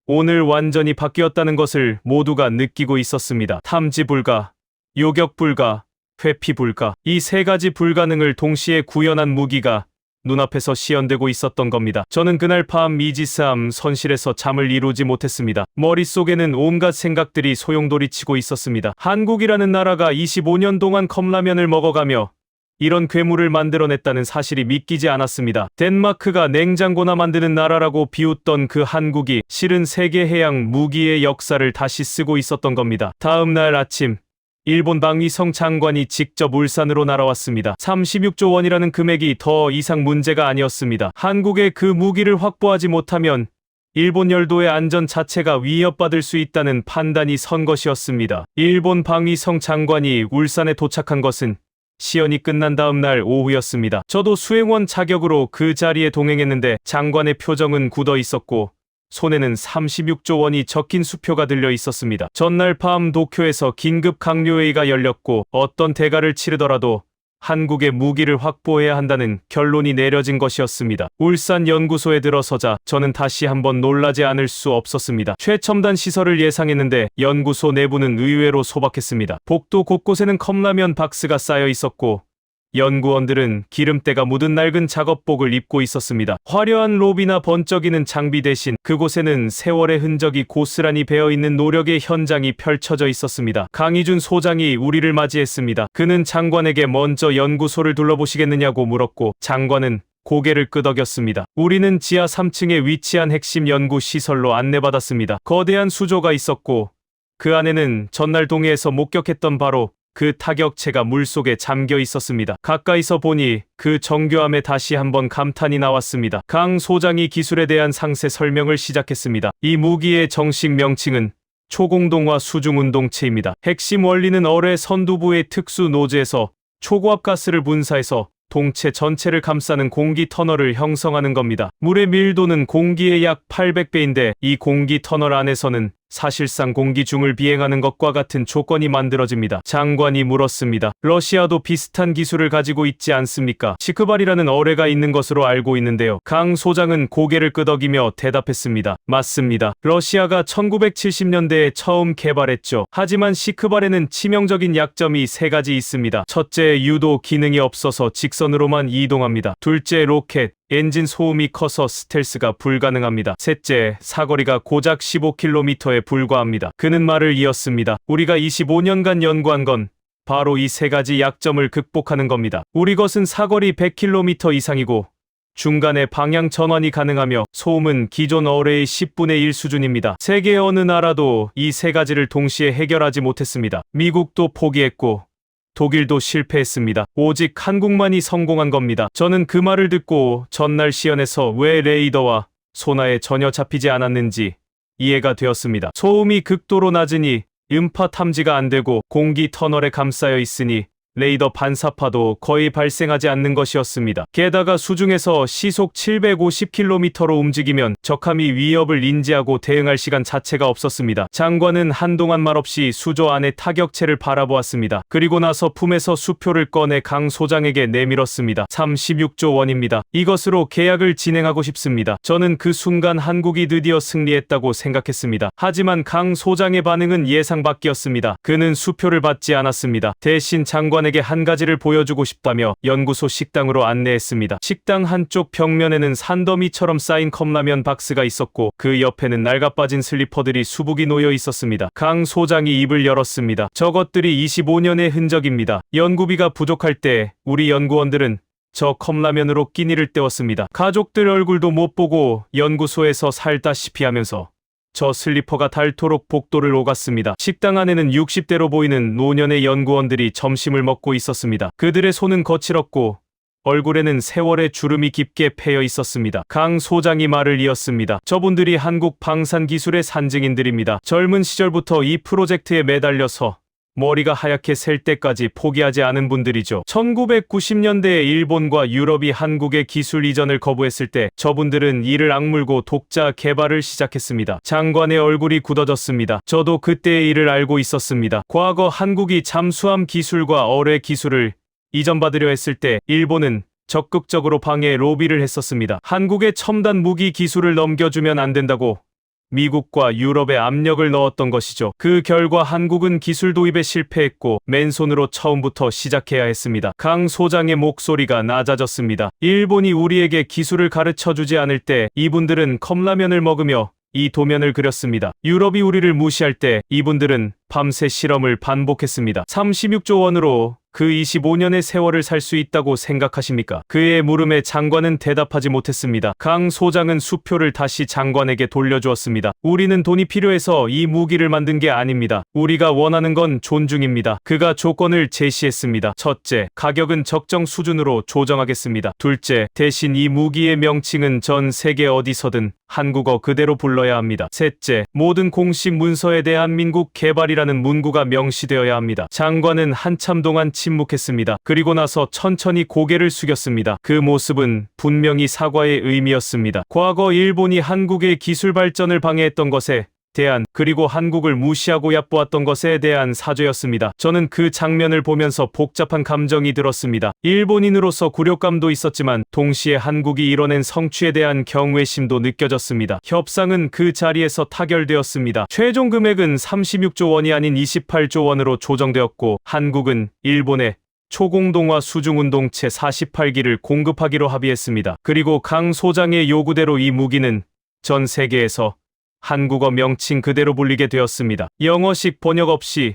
오늘 완전히 바뀌었다는 것을 모두가 느끼고 있었습니다. 탐지 불가, 요격 불가, 회피 불가. 이 세 가지 불가능을 동시에 구현한 무기가 눈앞에서 시연되고 있었던 겁니다. 저는 그날 밤 미지스함 선실에서 잠을 이루지 못했습니다. 머릿속에는 온갖 생각들이 소용돌이치고 있었습니다. 한국이라는 나라가 25년 동안 컵라면을 먹어가며 이런 괴물을 만들어냈다는 사실이 믿기지 않았습니다. 덴마크가 냉장고나 만드는 나라라고 비웃던 그 한국이 실은 세계 해양 무기의 역사를 다시 쓰고 있었던 겁니다. 다음 날 아침 일본 방위성 장관이 직접 울산으로 날아왔습니다. 36조 원이라는 금액이 더 이상 문제가 아니었습니다. 한국의 그 무기를 확보하지 못하면 일본 열도의 안전 자체가 위협받을 수 있다는 판단이 선 것이었습니다. 일본 방위성 장관이 울산에 도착한 것은 시연이 끝난 다음 날 오후였습니다. 저도 수행원 자격으로 그 자리에 동행했는데 장관의 표정은 굳어 있었고 손에는 36조 원이 적힌 수표가 들려 있었습니다. 전날 밤 도쿄에서 긴급 강요회의가 열렸고 어떤 대가를 치르더라도 한국의 무기를 확보해야 한다는 결론이 내려진 것이었습니다. 울산 연구소에 들어서자 저는 다시 한번 놀라지 않을 수 없었습니다. 최첨단 시설을 예상했는데 연구소 내부는 의외로 소박했습니다. 복도 곳곳에는 컵라면 박스가 쌓여 있었고 연구원들은 기름때가 묻은 낡은 작업복을 입고 있었습니다. 화려한 로비나 번쩍이는 장비 대신 그곳에는 세월의 흔적이 고스란히 배어있는 노력의 현장이 펼쳐져 있었습니다. 강희준 소장이 우리를 맞이했습니다. 그는 장관에게 먼저 연구소를 둘러보시겠느냐고 물었고 장관은 고개를 끄덕였습니다. 우리는 지하 3층에 위치한 핵심 연구시설로 안내받았습니다. 거대한 수조가 있었고 그 안에는 전날 동해에서 목격했던 바로 그 타격체가 물속에 잠겨 있었습니다. 가까이서 보니 그 정교함에 다시 한번 감탄이 나왔습니다. 강 소장이 기술에 대한 상세 설명을 시작했습니다. 이 무기의 정식 명칭은 초공동화 수중운동체입니다. 핵심 원리는 어뢰 선두부의 특수 노즈에서 초고압 가스를 분사해서 동체 전체를 감싸는 공기 터널을 형성하는 겁니다. 물의 밀도는 공기의 약 800배인데 이 공기 터널 안에서는 사실상 공기 중을 비행하는 것과 같은 조건이 만들어집니다. 장관이 물었습니다. 러시아도 비슷한 기술을 가지고 있지 않습니까? 시크발이라는 어뢰가 있는 것으로 알고 있는데요. 강 소장은 고개를 끄덕이며 대답했습니다. 맞습니다. 러시아가 1970년대에 처음 개발했죠. 하지만 시크발에는 치명적인 약점이 세 가지 있습니다. 첫째, 유도 기능이 없어서 직선으로만 이동합니다. 둘째, 로켓 엔진 소음이 커서 스텔스가 불가능합니다. 셋째, 사거리가 고작 15km에 불과합니다. 그는 말을 이었습니다. 우리가 25년간 연구한 건 바로 이 세 가지 약점을 극복하는 겁니다. 우리 것은 사거리 100km 이상이고 중간에 방향 전환이 가능하며 소음은 기존 어뢰의 10분의 1 수준입니다. 세계 어느 나라도 이 세 가지를 동시에 해결하지 못했습니다. 미국도 포기했고 독일도 실패했습니다. 오직 한국만이 성공한 겁니다. 저는 그 말을 듣고 전날 시연에서 왜 레이더와 소나에 전혀 잡히지 않았는지 이해가 되었습니다. 소음이 극도로 낮으니 음파 탐지가 안 되고 공기 터널에 감싸여 있으니 레이더 반사파도 거의 발생하지 않는 것이었습니다. 게다가 수중에서 시속 750km로 움직이면 적함이 위협을 인지하고 대응할 시간 자체가 없었습니다. 장관은 한동안 말없이 수조 안의 타격체를 바라보았습니다. 그리고 나서 품에서 수표를 꺼내 강 소장에게 내밀었습니다. 36조 원입니다. 이것으로 계약을 진행하고 싶습니다. 저는 그 순간 한국이 드디어 승리했다고 생각했습니다. 하지만 강 소장의 반응은 예상 밖이었습니다. 그는 수표를 받지 않았습니다. 대신 장관 에게 한 가지를 보여주고 싶다며 연구소 식당으로 안내했습니다. 식당 한쪽 벽면에는 산더미처럼 쌓인 컵라면 박스가 있었고 그 옆에는 낡아빠진 슬리퍼들이 수북이 놓여 있었습니다. 강 소장이 입을 열었습니다. 저것들이 25년의 흔적입니다. 연구비가 부족할 때 우리 연구원들은 저 컵라면으로 끼니를 때웠습니다. 가족들 얼굴도 못 보고 연구소에서 살다시피 하면서 저 슬리퍼가 닳도록 복도를 오갔습니다. 식당 안에는 60대로 보이는 노년의 연구원들이 점심을 먹고 있었습니다. 그들의 손은 거칠었고 얼굴에는 세월의 주름이 깊게 패여 있었습니다. 강 소장이 말을 이었습니다. 저분들이 한국 방산기술의 산증인들입니다. 젊은 시절부터 이 프로젝트에 매달려서 머리가 하얗게 셀 때까지 포기하지 않은 분들이죠. 1990년대에 일본과 유럽이 한국의 기술 이전을 거부했을 때 저분들은 이를 악물고 독자 개발을 시작했습니다. 장관의 얼굴이 굳어졌습니다. 저도 그때의 일을 알고 있었습니다. 과거 한국이 잠수함 기술과 어뢰 기술을 이전받으려 했을 때 일본은 적극적으로 방해 로비를 했었습니다. 한국의 첨단 무기 기술을 넘겨주면 안 된다고 미국과 유럽에 압력을 넣었던 것이죠. 그 결과 한국은 기술 도입에 실패했고 맨손으로 처음부터 시작해야 했습니다. 강 소장의 목소리가 낮아졌습니다. 일본이 우리에게 기술을 가르쳐주지 않을 때 이분들은 컵라면을 먹으며 이 도면을 그렸습니다. 유럽이 우리를 무시할 때 이분들은 밤새 실험을 반복했습니다. 36조 원으로 그 25년의 세월을 살 수 있다고 생각하십니까? 그의 물음에 장관은 대답하지 못했습니다. 강 소장은 수표를 다시 장관에게 돌려주었습니다. 우리는 돈이 필요해서 이 무기를 만든 게 아닙니다. 우리가 원하는 건 존중입니다. 그가 조건을 제시했습니다. 첫째, 가격은 적정 수준으로 조정하겠습니다. 둘째, 대신 이 무기의 명칭은 전 세계 어디서든 한국어 그대로 불러야 합니다. 셋째, 모든 공식 문서에 대한민국 개발이라는 문구가 명시되어야 합니다. 장관은 한참 동안 침묵했습니다. 그리고 나서 천천히 고개를 숙였습니다. 그 모습은 분명히 사과의 의미였습니다. 과거 일본이 한국의 기술 발전을 방해했던 것에 대한, 그리고 한국을 무시하고 얕보았던 것에 대한 사죄였습니다. 저는 그 장면을 보면서 복잡한 감정이 들었습니다. 일본인으로서 굴욕감도 있었지만 동시에 한국이 이뤄낸 성취에 대한 경외심도 느껴졌습니다. 협상은 그 자리에서 타결되었습니다. 최종 금액은 36조 원이 아닌 28조 원으로 조정되었고 한국은 일본에 초공동화 수중운동체 48기를 공급하기로 합의했습니다. 그리고 강 소장의 요구대로 이 무기는 전 세계에서 한국어 명칭 그대로 불리게 되었습니다. 영어식 번역 없이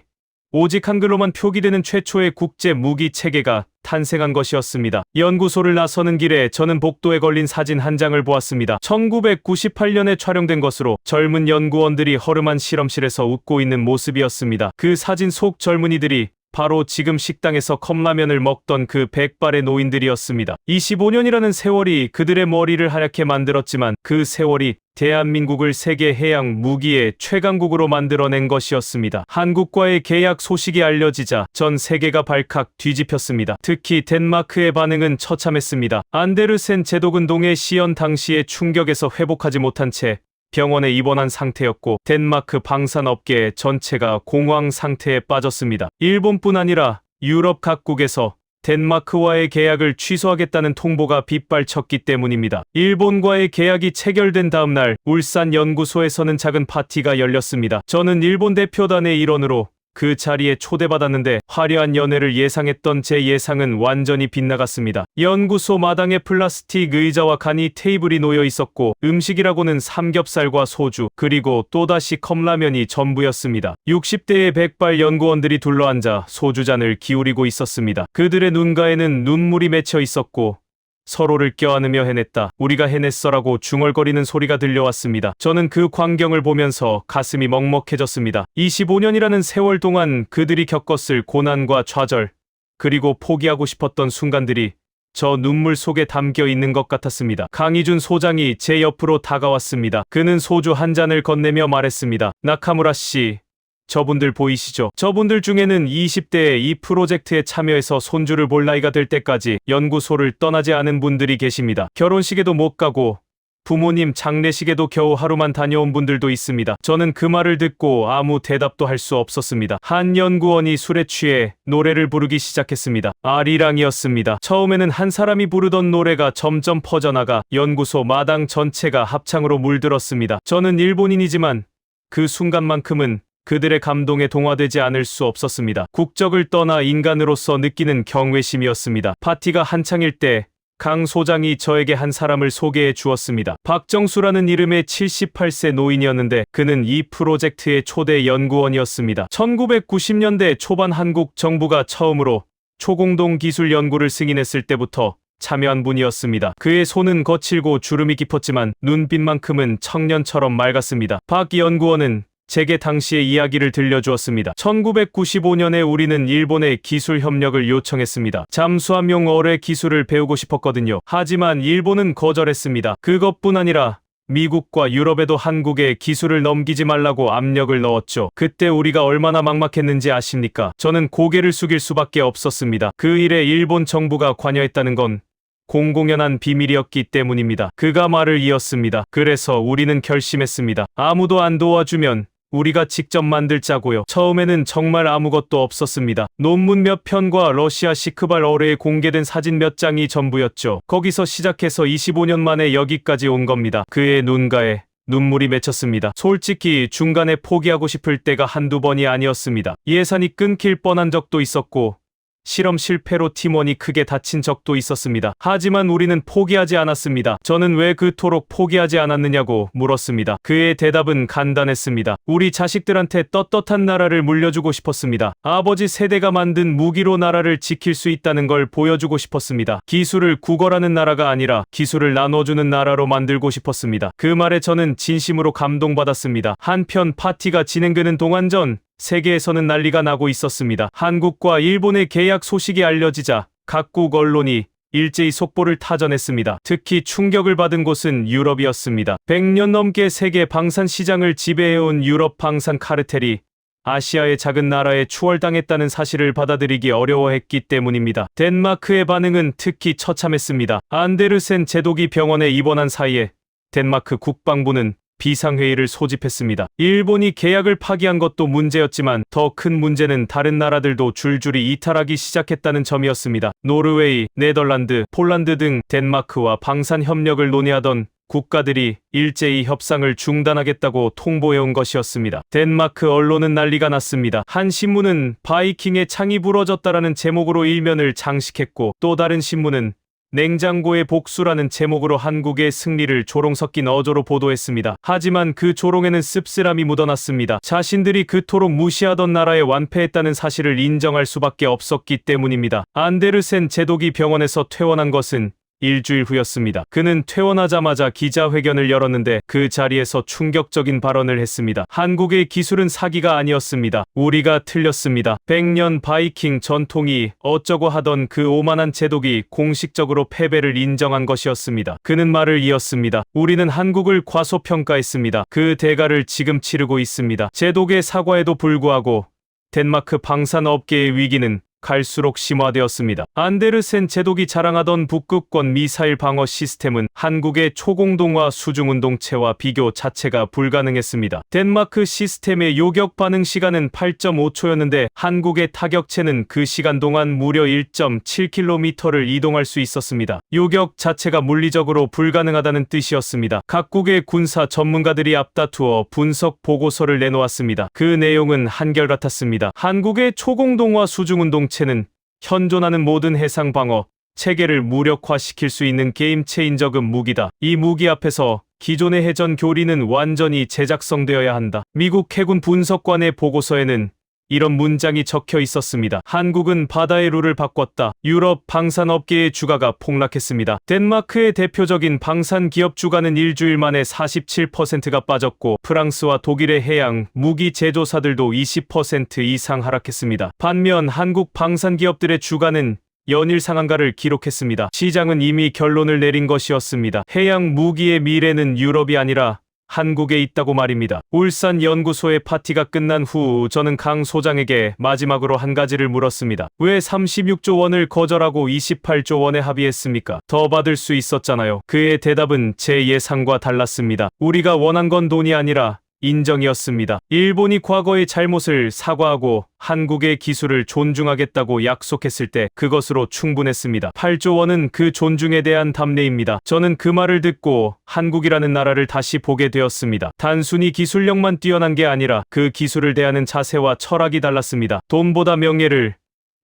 오직 한글로만 표기되는 최초의 국제 무기 체계가 탄생한 것이었습니다. 연구소를 나서는 길에 저는 복도에 걸린 사진 한 장을 보았습니다. 1998년에 촬영된 것으로 젊은 연구원들이 허름한 실험실에서 웃고 있는 모습이었습니다. 그 사진 속 젊은이들이 바로 지금 식당에서 컵라면을 먹던 그 백발의 노인들이었습니다. 25년이라는 세월이 그들의 머리를 하얗게 만들었지만 그 세월이 대한민국을 세계 해양 무기의 최강국으로 만들어낸 것이었습니다. 한국과의 계약 소식이 알려지자 전 세계가 발칵 뒤집혔습니다. 특히 덴마크의 반응은 처참했습니다. 안데르센 제독운동의 시연 당시의 충격에서 회복하지 못한 채 병원에 입원한 상태였고 덴마크 방산업계 전체가 공황 상태에 빠졌습니다. 일본뿐 아니라 유럽 각국에서 덴마크와의 계약을 취소하겠다는 통보가 빗발쳤기 때문입니다. 일본과의 계약이 체결된 다음 날 울산 연구소에서는 작은 파티가 열렸습니다. 저는 일본 대표단의 일원으로 그 자리에 초대받았는데 화려한 연회를 예상했던 제 예상은 완전히 빗나갔습니다. 연구소 마당에 플라스틱 의자와 간이 테이블이 놓여 있었고 음식이라고는 삼겹살과 소주 그리고 또다시 컵라면이 전부였습니다. 60대의 백발 연구원들이 둘러앉아 소주잔을 기울이고 있었습니다. 그들의 눈가에는 눈물이 맺혀 있었고 서로를 껴안으며 해냈다. 우리가 해냈어라고 중얼거리는 소리가 들려왔습니다. 저는 그 광경을 보면서 가슴이 먹먹해졌습니다. 25년이라는 세월 동안 그들이 겪었을 고난과 좌절, 그리고 포기하고 싶었던 순간들이 저 눈물 속에 담겨 있는 것 같았습니다. 강희준 소장이 제 옆으로 다가왔습니다. 그는 소주 한 잔을 건네며 말했습니다. 나카무라 씨, 저분들 보이시죠? 저분들 중에는 20대에 이 프로젝트에 참여해서 손주를 볼 나이가 될 때까지 연구소를 떠나지 않은 분들이 계십니다. 결혼식에도 못 가고 부모님 장례식에도 겨우 하루만 다녀온 분들도 있습니다. 저는 그 말을 듣고 아무 대답도 할 수 없었습니다. 한 연구원이 술에 취해 노래를 부르기 시작했습니다. 아리랑이었습니다. 처음에는 한 사람이 부르던 노래가 점점 퍼져나가 연구소 마당 전체가 합창으로 물들었습니다. 저는 일본인이지만 그 순간만큼은 그들의 감동에 동화되지 않을 수 없었습니다. 국적을 떠나 인간으로서 느끼는 경외심이었습니다. 파티가 한창일 때 강 소장이 저에게 한 사람을 소개해 주었습니다. 박정수라는 이름의 78세 노인이었는데 그는 이 프로젝트의 초대 연구원이었습니다. 1990년대 초반 한국 정부가 처음으로 초공동 기술 연구를 승인했을 때부터 참여한 분이었습니다. 그의 손은 거칠고 주름이 깊었지만 눈빛만큼은 청년처럼 맑았습니다. 박 연구원은 제게 당시의 이야기를 들려주었습니다. 1995년에 우리는 일본에 기술 협력을 요청했습니다. 잠수함용 어뢰 기술을 배우고 싶었거든요. 하지만 일본은 거절했습니다. 그것뿐 아니라 미국과 유럽에도 한국에 기술을 넘기지 말라고 압력을 넣었죠. 그때 우리가 얼마나 막막했는지 아십니까? 저는 고개를 숙일 수밖에 없었습니다. 그 일에 일본 정부가 관여했다는 건 공공연한 비밀이었기 때문입니다. 그가 말을 이었습니다. 그래서 우리는 결심했습니다. 아무도 안 도와주면 우리가 직접 만들자고요. 처음에는 정말 아무것도 없었습니다. 논문 몇 편과 러시아 시크발 어뢰에 공개된 사진 몇 장이 전부였죠. 거기서 시작해서 25년 만에 여기까지 온 겁니다. 그의 눈가에 눈물이 맺혔습니다. 솔직히 중간에 포기하고 싶을 때가 한두 번이 아니었습니다. 예산이 끊길 뻔한 적도 있었고 실험 실패로 팀원이 크게 다친 적도 있었습니다. 하지만 우리는 포기하지 않았습니다. 저는 왜 그토록 포기하지 않았느냐고 물었습니다. 그의 대답은 간단했습니다. 우리 자식들한테 떳떳한 나라를 물려주고 싶었습니다. 아버지 세대가 만든 무기로 나라를 지킬 수 있다는 걸 보여주고 싶었습니다. 기술을 구걸하는 나라가 아니라 기술을 나눠주는 나라로 만들고 싶었습니다. 그 말에 저는 진심으로 감동받았습니다. 한편 파티가 진행되는 동안 전 세계에서는 난리가 나고 있었습니다. 한국과 일본의 계약 소식이 알려지자 각국 언론이 일제히 속보를 타전했습니다. 특히 충격을 받은 곳은 유럽이었습니다. 100년 넘게 세계 방산 시장을 지배해온 유럽 방산 카르텔이 아시아의 작은 나라에 추월당했다는 사실을 받아들이기 어려워했기 때문입니다. 덴마크의 반응은 특히 처참했습니다. 안데르센 제독이 병원에 입원한 사이에 덴마크 국방부는 비상회의를 소집했습니다. 일본이 계약을 파기한 것도 문제였지만 더 큰 문제는 다른 나라들도 줄줄이 이탈하기 시작했다는 점이었습니다. 노르웨이, 네덜란드, 폴란드 등 덴마크와 방산 협력을 논의하던 국가들이 일제히 협상을 중단하겠다고 통보해온 것이었습니다. 덴마크 언론은 난리가 났습니다. 한 신문은 바이킹의 창이 부러졌다라는 제목으로 일면을 장식했고 또 다른 신문은 냉장고의 복수라는 제목으로 한국의 승리를 조롱 섞인 어조로 보도했습니다. 하지만 그 조롱에는 씁쓸함이 묻어났습니다. 자신들이 그토록 무시하던 나라에 완패했다는 사실을 인정할 수밖에 없었기 때문입니다. 안데르센 제독이 병원에서 퇴원한 것은 일주일 후였습니다. 그는 퇴원하자마자 기자회견을 열었는데 그 자리에서 충격적인 발언을 했습니다. 한국의 기술은 사기가 아니었습니다. 우리가 틀렸습니다. 100년 바이킹 전통이 어쩌고 하던 그 오만한 제독이 공식적으로 패배를 인정한 것이었습니다. 그는 말을 이었습니다. 우리는 한국을 과소평가했습니다. 그 대가를 지금 치르고 있습니다. 제독의 사과에도 불구하고 덴마크 방산업계의 위기는 갈수록 심화되었습니다. 안데르센 제독이 자랑하던 북극권 미사일 방어 시스템은 한국의 초공동화 수중운동체와 비교 자체가 불가능했습니다. 덴마크 시스템의 요격 반응 시간은 8.5초였는데 한국의 타격체는 그 시간 동안 무려 1.7km를 이동할 수 있었습니다. 요격 자체가 물리적으로 불가능하다는 뜻이었습니다. 각국의 군사 전문가들이 앞다투어 분석 보고서를 내놓았습니다. 그 내용은 한결같았습니다. 한국의 초공동화 수중운동 체는 현존하는 모든 해상 방어 체계를 무력화시킬 수 있는 게임 체인저급 무기다. 이 무기 앞에서 기존의 해전 교리는 완전히 재작성되어야 한다. 미국 해군 분석관의 보고서에는 이런 문장이 적혀 있었습니다. 한국은 바다의 룰을 바꿨다. 유럽 방산업계의 주가가 폭락했습니다. 덴마크의 대표적인 방산 기업 주가는 일주일 만에 47%가 빠졌고 프랑스와 독일의 해양 무기 제조사들도 20% 이상 하락했습니다. 반면 한국 방산 기업들의 주가는 연일 상한가를 기록했습니다. 시장은 이미 결론을 내린 것이었습니다. 해양 무기의 미래는 유럽이 아니라 한국에 있다고 말입니다. 울산 연구소의 파티가 끝난 후 저는 강 소장에게 마지막으로 한 가지를 물었습니다. 왜 36조 원을 거절하고 28조 원에 합의했습니까? 더 받을 수 있었잖아요. 그의 대답은 제 예상과 달랐습니다. 우리가 원한 건 돈이 아니라 인정이었습니다. 일본이 과거의 잘못을 사과하고 한국의 기술을 존중하겠다고 약속했을 때 그것으로 충분했습니다. 8조 원은 그 존중에 대한 답례입니다. 저는 그 말을 듣고 한국이라는 나라를 다시 보게 되었습니다. 단순히 기술력만 뛰어난 게 아니라 그 기술을 대하는 자세와 철학이 달랐습니다. 돈보다 명예를,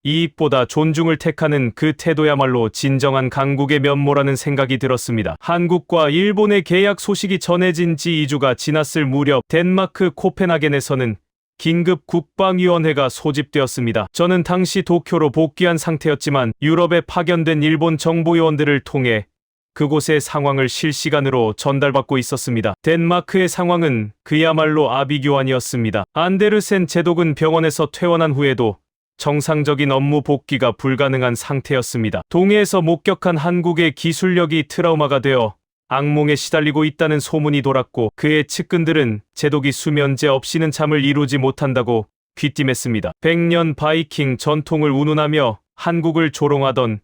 이익보다 존중을 택하는 그 태도야말로 진정한 강국의 면모라는 생각이 들었습니다. 한국과 일본의 계약 소식이 전해진 지 2주가 지났을 무렵 덴마크 코펜하겐에서는 긴급 국방위원회가 소집되었습니다. 저는 당시 도쿄로 복귀한 상태였지만 유럽에 파견된 일본 정보요원들을 통해 그곳의 상황을 실시간으로 전달받고 있었습니다. 덴마크의 상황은 그야말로 아비규환이었습니다. 안데르센 제독은 병원에서 퇴원한 후에도 정상적인 업무 복귀가 불가능한 상태였습니다. 동해에서 목격한 한국의 기술력이 트라우마가 되어 악몽에 시달리고 있다는 소문이 돌았고 그의 측근들은 제독이 수면제 없이는 잠을 이루지 못한다고 귀띔했습니다. 100년 바이킹 전통을 운운하며 한국을 조롱하던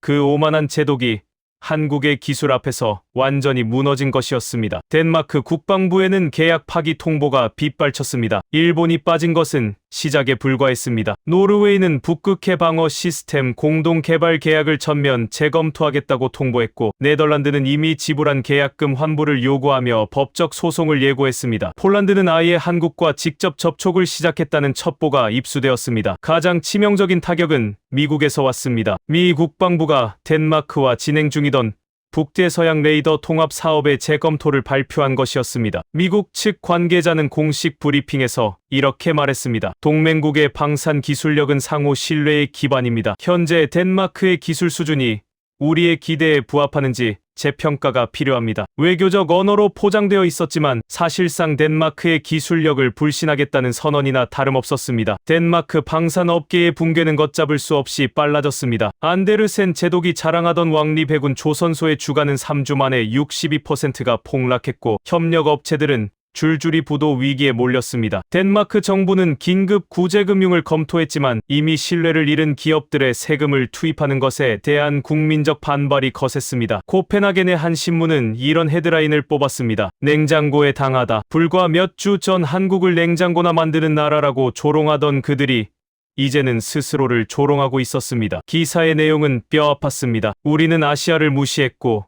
그 오만한 제독이 한국의 기술 앞에서 완전히 무너진 것이었습니다. 덴마크 국방부에는 계약 파기 통보가 빗발쳤습니다. 일본이 빠진 것은 시작에 불과했습니다. 노르웨이는 북극해 방어 시스템 공동 개발 계약을 전면 재검토하겠다고 통보했고 네덜란드는 이미 지불한 계약금 환불을 요구하며 법적 소송을 예고했습니다. 폴란드는 아예 한국과 직접 접촉을 시작했다는 첩보가 입수되었습니다. 가장 치명적인 타격은 미국에서 왔습니다. 미 국방부가 덴마크와 진행 중이던 북대서양 레이더 통합 사업의 재검토를 발표한 것이었습니다. 미국 측 관계자는 공식 브리핑에서 이렇게 말했습니다. 동맹국의 방산 기술력은 상호 신뢰의 기반입니다. 현재 덴마크의 기술 수준이 우리의 기대에 부합하는지 재평가가 필요합니다. 외교적 언어로 포장되어 있었지만 사실상 덴마크의 기술력을 불신하겠다는 선언이나 다름없었습니다. 덴마크 방산업계의 붕괴는 걷잡을 수 없이 빨라졌습니다. 안데르센 제독이 자랑하던 왕립해군 조선소의 주가는 3주 만에 62%가 폭락했고 협력업체들은 줄줄이 부도 위기에 몰렸습니다. 덴마크 정부는 긴급 구제금융을 검토했지만 이미 신뢰를 잃은 기업들의 세금을 투입하는 것에 대한 국민적 반발이 거셌습니다. 코펜하겐의 한 신문은 이런 헤드라인을 뽑았습니다. 냉장고에 당하다. 불과 몇 주 전 한국을 냉장고나 만드는 나라라고 조롱하던 그들이 이제는 스스로를 조롱하고 있었습니다. 기사의 내용은 뼈 아팠습니다. 우리는 아시아를 무시했고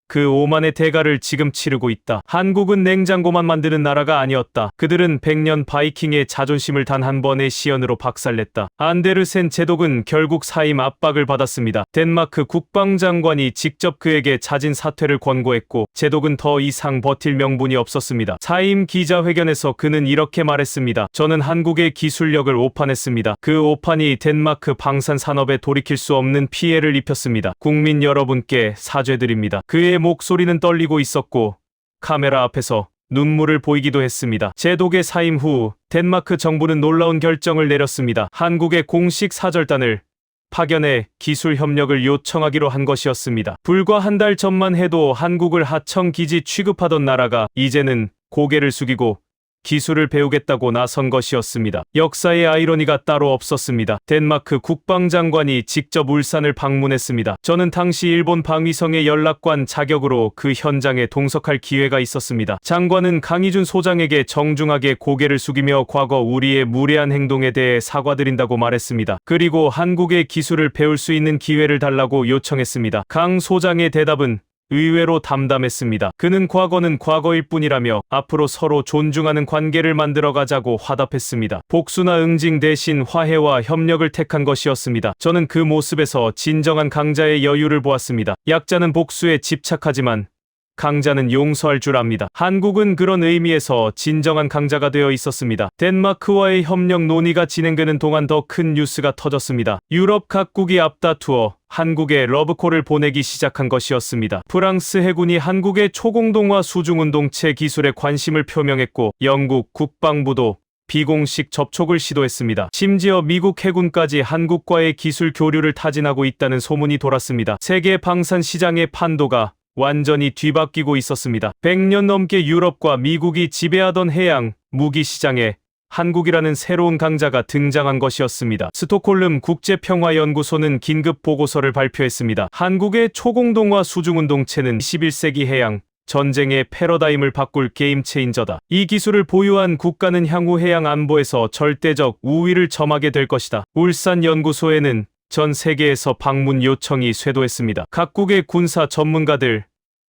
그 오만의 대가를 지금 치르고 있다. 한국은 냉장고만 만드는 나라가 아니었다. 그들은 100년 바이킹의 자존심을 단 한 번의 시연으로 박살냈다. 안데르센 제독은 결국 사임 압박을 받았습니다. 덴마크 국방장관이 직접 그에게 자진 사퇴를 권고했고 제독은 더 이상 버틸 명분이 없었습니다. 사임 기자회견에서 그는 이렇게 말했습니다. 저는 한국의 기술력을 오판했습니다. 그 오판이 덴마크 방산 산업에 돌이킬 수 없는 피해를 입혔습니다. 국민 여러분께 사죄드립니다. 그의 목소리는 떨리고 있었고 카메라 앞에서 눈물을 보이기도 했습니다. 제독의 사임 후 덴마크 정부는 놀라운 결정을 내렸습니다. 한국의 공식 사절단을 파견해 기술 협력을 요청하기로 한 것이었습니다. 불과 한 달 전만 해도 한국을 하청 기지 취급하던 나라가 이제는 고개를 숙이고 기술을 배우겠다고 나선 것이었습니다. 역사의 아이러니가 따로 없었습니다. 덴마크 국방장관이 직접 울산을 방문했습니다. 저는 당시 일본 방위성의 연락관 자격으로 그 현장에 동석할 기회가 있었습니다. 장관은 강희준 소장에게 정중하게 고개를 숙이며 과거 우리의 무례한 행동에 대해 사과드린다고 말했습니다. 그리고 한국의 기술을 배울 수 있는 기회를 달라고 요청했습니다. 강 소장의 대답은 의외로 담담했습니다. 그는 과거는 과거일 뿐이라며 앞으로 서로 존중하는 관계를 만들어가자고 화답했습니다. 복수나 응징 대신 화해와 협력을 택한 것이었습니다. 저는 그 모습에서 진정한 강자의 여유를 보았습니다. 약자는 복수에 집착하지만 강자는 용서할 줄 압니다. 한국은 그런 의미에서 진정한 강자가 되어 있었습니다. 덴마크와의 협력 논의가 진행되는 동안 더 큰 뉴스가 터졌습니다. 유럽 각국이 앞다투어 한국에 러브콜을 보내기 시작한 것이었습니다. 프랑스 해군이 한국의 초공동화 수중운동체 기술에 관심을 표명했고 영국 국방부도 비공식 접촉을 시도했습니다. 심지어 미국 해군까지 한국과의 기술 교류를 타진하고 있다는 소문이 돌았습니다. 세계 방산 시장의 판도가 완전히 뒤바뀌고 있었습니다. 100년 넘게 유럽과 미국이 지배하던 해양 무기 시장에 한국이라는 새로운 강자가 등장한 것이었습니다. 스톡홀름 국제평화연구소는 긴급 보고서를 발표했습니다. 한국의 초공동화 수중운동체는 21세기 해양 전쟁의 패러다임을 바꿀 게임 체인저다. 이 기술을 보유한 국가는 향후 해양 안보에서 절대적 우위를 점하게 될 것이다. 울산 연구소에는 전 세계에서 방문 요청이 쇄도했습니다. 각국의 군사 전문가들,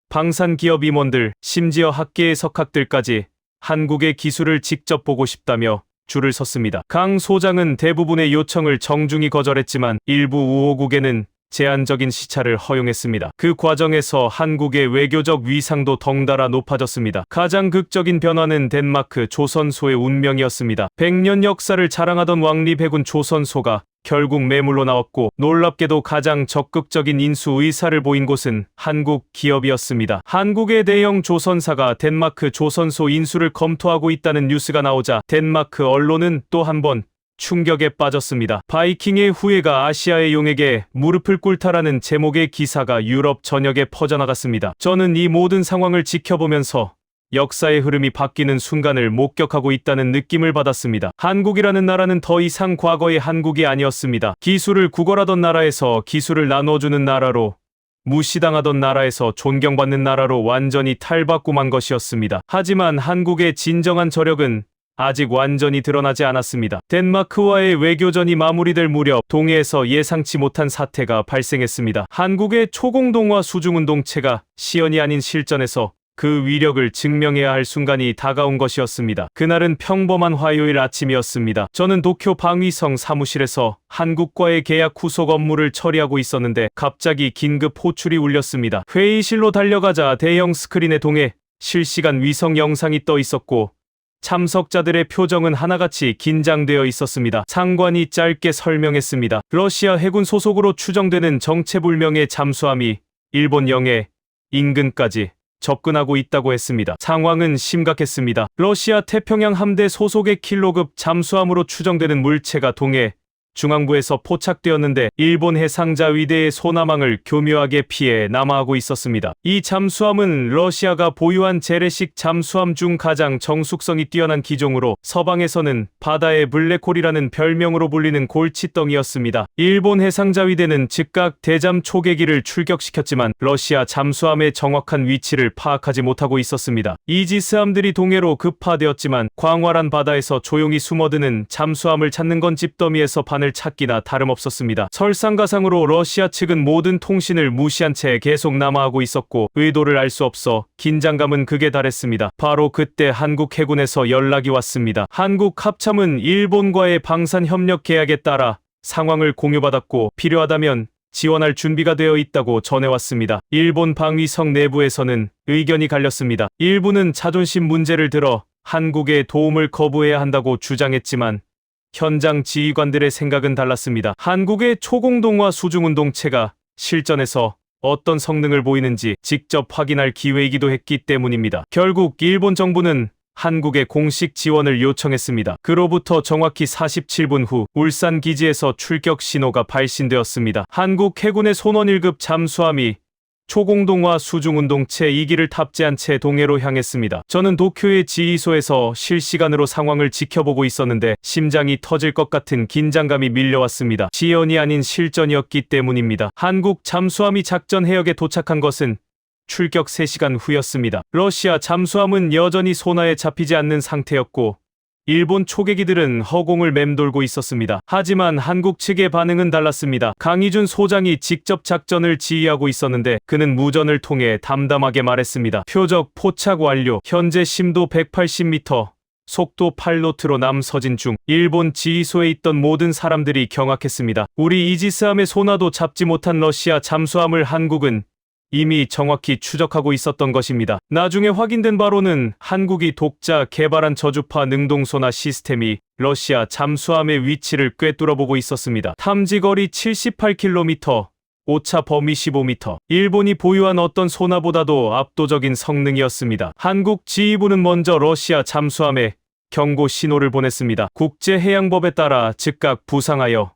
방산 기업 임원들, 심지어 학계의 석학들까지 한국의 기술을 직접 보고 싶다며 줄을 섰습니다. 강 소장은 대부분의 요청을 정중히 거절했지만 일부 우호국에는 제한적인 시차를 허용했습니다. 그 과정에서 한국의 외교적 위상도 덩달아 높아졌습니다. 가장 극적인 변화는 덴마크 조선소의 운명이었습니다. 100년 역사를 자랑하던 왕립해군 조선소가 결국 매물로 나왔고, 놀랍게도 가장 적극적인 인수 의사를 보인 곳은 한국 기업이었습니다. 한국의 대형 조선사가 덴마크 조선소 인수를 검토하고 있다는 뉴스가 나오자 덴마크 언론은 또 한 번 충격에 빠졌습니다. 바이킹의 후예가 아시아의 용에게 무릎을 꿇다라는 제목의 기사가 유럽 전역에 퍼져나갔습니다. 저는 이 모든 상황을 지켜보면서 역사의 흐름이 바뀌는 순간을 목격하고 있다는 느낌을 받았습니다. 한국이라는 나라는 더 이상 과거의 한국이 아니었습니다. 기술을 구걸하던 나라에서 기술을 나눠주는 나라로, 무시당하던 나라에서 존경받는 나라로 완전히 탈바꿈한 것이었습니다. 하지만 한국의 진정한 저력은 아직 완전히 드러나지 않았습니다. 덴마크와의 외교전이 마무리될 무렵 동해에서 예상치 못한 사태가 발생했습니다. 한국의 초공동화 수중운동체가 시연이 아닌 실전에서 그 위력을 증명해야 할 순간이 다가온 것이었습니다. 그날은 평범한 화요일 아침이었습니다. 저는 도쿄 방위성 사무실에서 한국과의 계약 후속 업무를 처리하고 있었는데 갑자기 긴급 호출이 울렸습니다. 회의실로 달려가자 대형 스크린에 동해 실시간 위성 영상이 떠 있었고 참석자들의 표정은 하나같이 긴장되어 있었습니다. 상관이 짧게 설명했습니다. 러시아 해군 소속으로 추정되는 정체불명의 잠수함이 일본 영해 인근까지 접근하고 있다고 했습니다. 상황은 심각했습니다. 러시아 태평양 함대 소속의 킬로급 잠수함으로 추정되는 물체가 동해 중앙부에서 포착되었는데 일본 해상자 위대의 소나망을 교묘하게 피해 남하하고 있었습니다. 이 잠수함은 러시아가 보유한 재래식 잠수함 중 가장 정숙성이 뛰어난 기종으로 서방에서는 바다의 블랙홀이라는 별명으로 불리는 골칫덩이였습니다. 일본 해상자 위대는 즉각 대잠 초계기를 출격시켰지만 러시아 잠수함의 정확한 위치를 파악하지 못하고 있었습니다. 이지스함들이 동해로 급파되었지만 광활한 바다에서 조용히 숨어드는 잠수함을 찾는 건 집더미에서 바늘 찾기나 다름없었습니다. 설상가상으로 러시아 측은 모든 통신을 무시한 채 계속 남하하고 있었고 의도를 알 수 없어 긴장감은 극에 달했습니다. 바로 그때 한국 해군에서 연락이 왔습니다. 한국 합참은 일본과의 방산협력 계약에 따라 상황을 공유받았고 필요하다면 지원할 준비가 되어 있다고 전해왔습니다. 일본 방위성 내부에서는 의견이 갈렸습니다. 일부는 자존심 문제를 들어 한국의 도움을 거부해야 한다고 주장했지만 현장 지휘관들의 생각은 달랐습니다. 한국의 초공동화 수중운동체가 실전에서 어떤 성능을 보이는지 직접 확인할 기회이기도 했기 때문입니다. 결국 일본 정부는 한국의 공식 지원을 요청했습니다. 그로부터 정확히 47분 후 울산 기지에서 출격 신호가 발신되었습니다. 한국 해군의 손원 1급 잠수함이 초공동화 수중운동체 2기를 탑재한 채 동해로 향했습니다. 저는 도쿄의 지휘소에서 실시간으로 상황을 지켜보고 있었는데 심장이 터질 것 같은 긴장감이 밀려왔습니다. 지연이 아닌 실전이었기 때문입니다. 한국 잠수함이 작전 해역에 도착한 것은 출격 3시간 후였습니다. 러시아 잠수함은 여전히 소나에 잡히지 않는 상태였고 일본 초계기들은 허공을 맴돌고 있었습니다. 하지만 한국 측의 반응은 달랐습니다. 강희준 소장이 직접 작전을 지휘하고 있었는데 그는 무전을 통해 담담하게 말했습니다. 표적 포착 완료. 현재 심도 180m. 속도 8노트로 남서진 중. 일본 지휘소에 있던 모든 사람들이 경악했습니다. 우리 이지스함의 소나도 잡지 못한 러시아 잠수함을 한국은 이미 정확히 추적하고 있었던 것입니다. 나중에 확인된 바로는 한국이 독자 개발한 저주파 능동소나 시스템이 러시아 잠수함의 위치를 꿰뚫어보고 있었습니다. 탐지거리 78km, 오차 범위 15m. 일본이 보유한 어떤 소나보다도 압도적인 성능이었습니다. 한국 지휘부는 먼저 러시아 잠수함에 경고 신호를 보냈습니다. 국제해양법에 따라 즉각 부상하여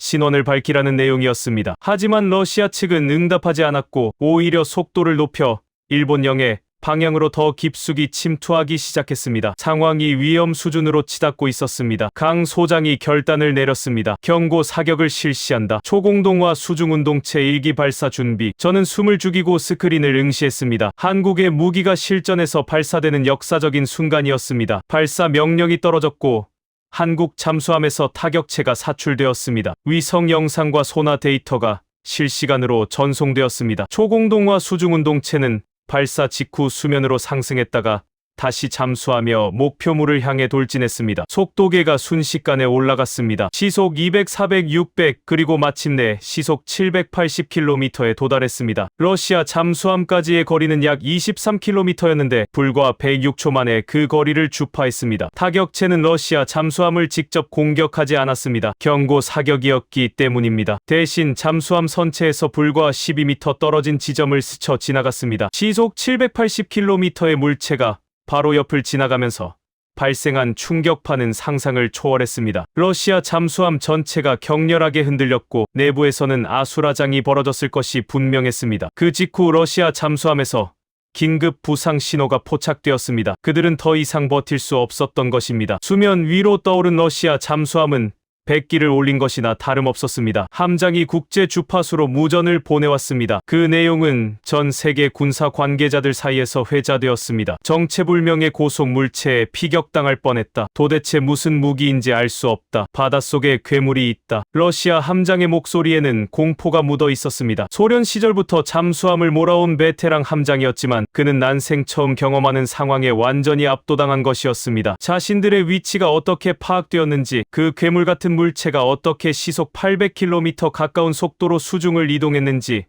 신원을 밝히라는 내용이었습니다. 하지만 러시아 측은 응답하지 않았고 오히려 속도를 높여 일본령의 방향으로 더 깊숙이 침투하기 시작했습니다. 상황이 위험 수준으로 치닫고 있었습니다. 강 소장이 결단을 내렸습니다. 경고 사격을 실시한다. 초공동화 수중운동체 1기 발사 준비. 저는 숨을 죽이고 스크린을 응시했습니다. 한국의 무기가 실전에서 발사되는 역사적인 순간이었습니다. 발사 명령이 떨어졌고 한국 잠수함에서 타격체가 사출되었습니다. 위성 영상과 소나 데이터가 실시간으로 전송되었습니다. 초공동화 수중운동체는 발사 직후 수면으로 상승했다가 다시 잠수하며 목표물을 향해 돌진했습니다. 속도계가 순식간에 올라갔습니다. 시속 200, 400, 600 그리고 마침내 시속 780km에 도달했습니다. 러시아 잠수함까지의 거리는 약 23km였는데 불과 106초 만에 그 거리를 주파했습니다. 타격체는 러시아 잠수함을 직접 공격하지 않았습니다. 경고 사격이었기 때문입니다. 대신 잠수함 선체에서 불과 12m 떨어진 지점을 스쳐 지나갔습니다. 시속 780km의 물체가 바로 옆을 지나가면서 발생한 충격파는 상상을 초월했습니다. 러시아 잠수함 전체가 격렬하게 흔들렸고 내부에서는 아수라장이 벌어졌을 것이 분명했습니다. 그 직후 러시아 잠수함에서 긴급 부상 신호가 포착되었습니다. 그들은 더 이상 버틸 수 없었던 것입니다. 수면 위로 떠오른 러시아 잠수함은 백기를 올린 것이나 다름없었습니다. 함장이 국제 주파수로 무전을 보내왔습니다. 그 내용은 전 세계 군사 관계자들 사이에서 회자되었습니다. 정체불명의 고속 물체에 피격당할 뻔했다. 도대체 무슨 무기인지 알 수 없다. 바닷속에 괴물이 있다. 러시아 함장의 목소리에는 공포가 묻어 있었습니다. 소련 시절부터 잠수함을 몰아온 베테랑 함장이었지만 그는 난생 처음 경험하는 상황에 완전히 압도당한 것이었습니다. 자신들의 위치가 어떻게 파악되었는지, 그 괴물 같은 물체가 어떻게 시속 800km 가까운 속도로 수중을 이동했는지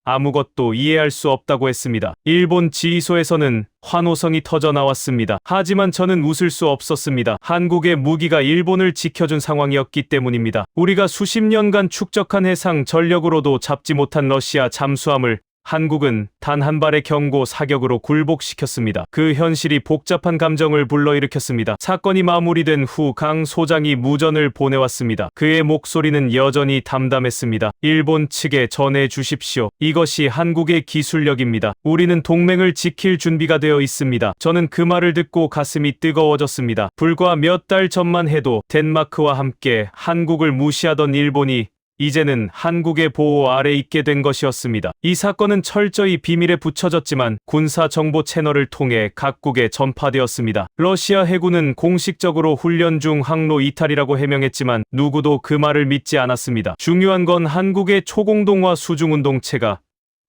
아무것도 이해할 수 없다고 했습니다. 일본 지휘소에서는 환호성이 터져 나왔습니다. 하지만 저는 웃을 수 없었습니다. 한국의 무기가 일본을 지켜준 상황이었기 때문입니다. 우리가 수십 년간 축적한 해상 전력으로도 잡지 못한 러시아 잠수함을 한국은 단 한 발의 경고 사격으로 굴복시켰습니다. 그 현실이 복잡한 감정을 불러일으켰습니다. 사건이 마무리된 후 강 소장이 무전을 보내왔습니다. 그의 목소리는 여전히 담담했습니다. 일본 측에 전해 주십시오. 이것이 한국의 기술력입니다. 우리는 동맹을 지킬 준비가 되어 있습니다. 저는 그 말을 듣고 가슴이 뜨거워졌습니다. 불과 몇 달 전만 해도 덴마크와 함께 한국을 무시하던 일본이 이제는 한국의 보호 아래 있게 된 것이었습니다. 이 사건은 철저히 비밀에 붙여졌지만 군사 정보 채널을 통해 각국에 전파되었습니다. 러시아 해군은 공식적으로 훈련 중 항로 이탈이라고 해명했지만 누구도 그 말을 믿지 않았습니다. 중요한 건 한국의 초공동화 수중운동체가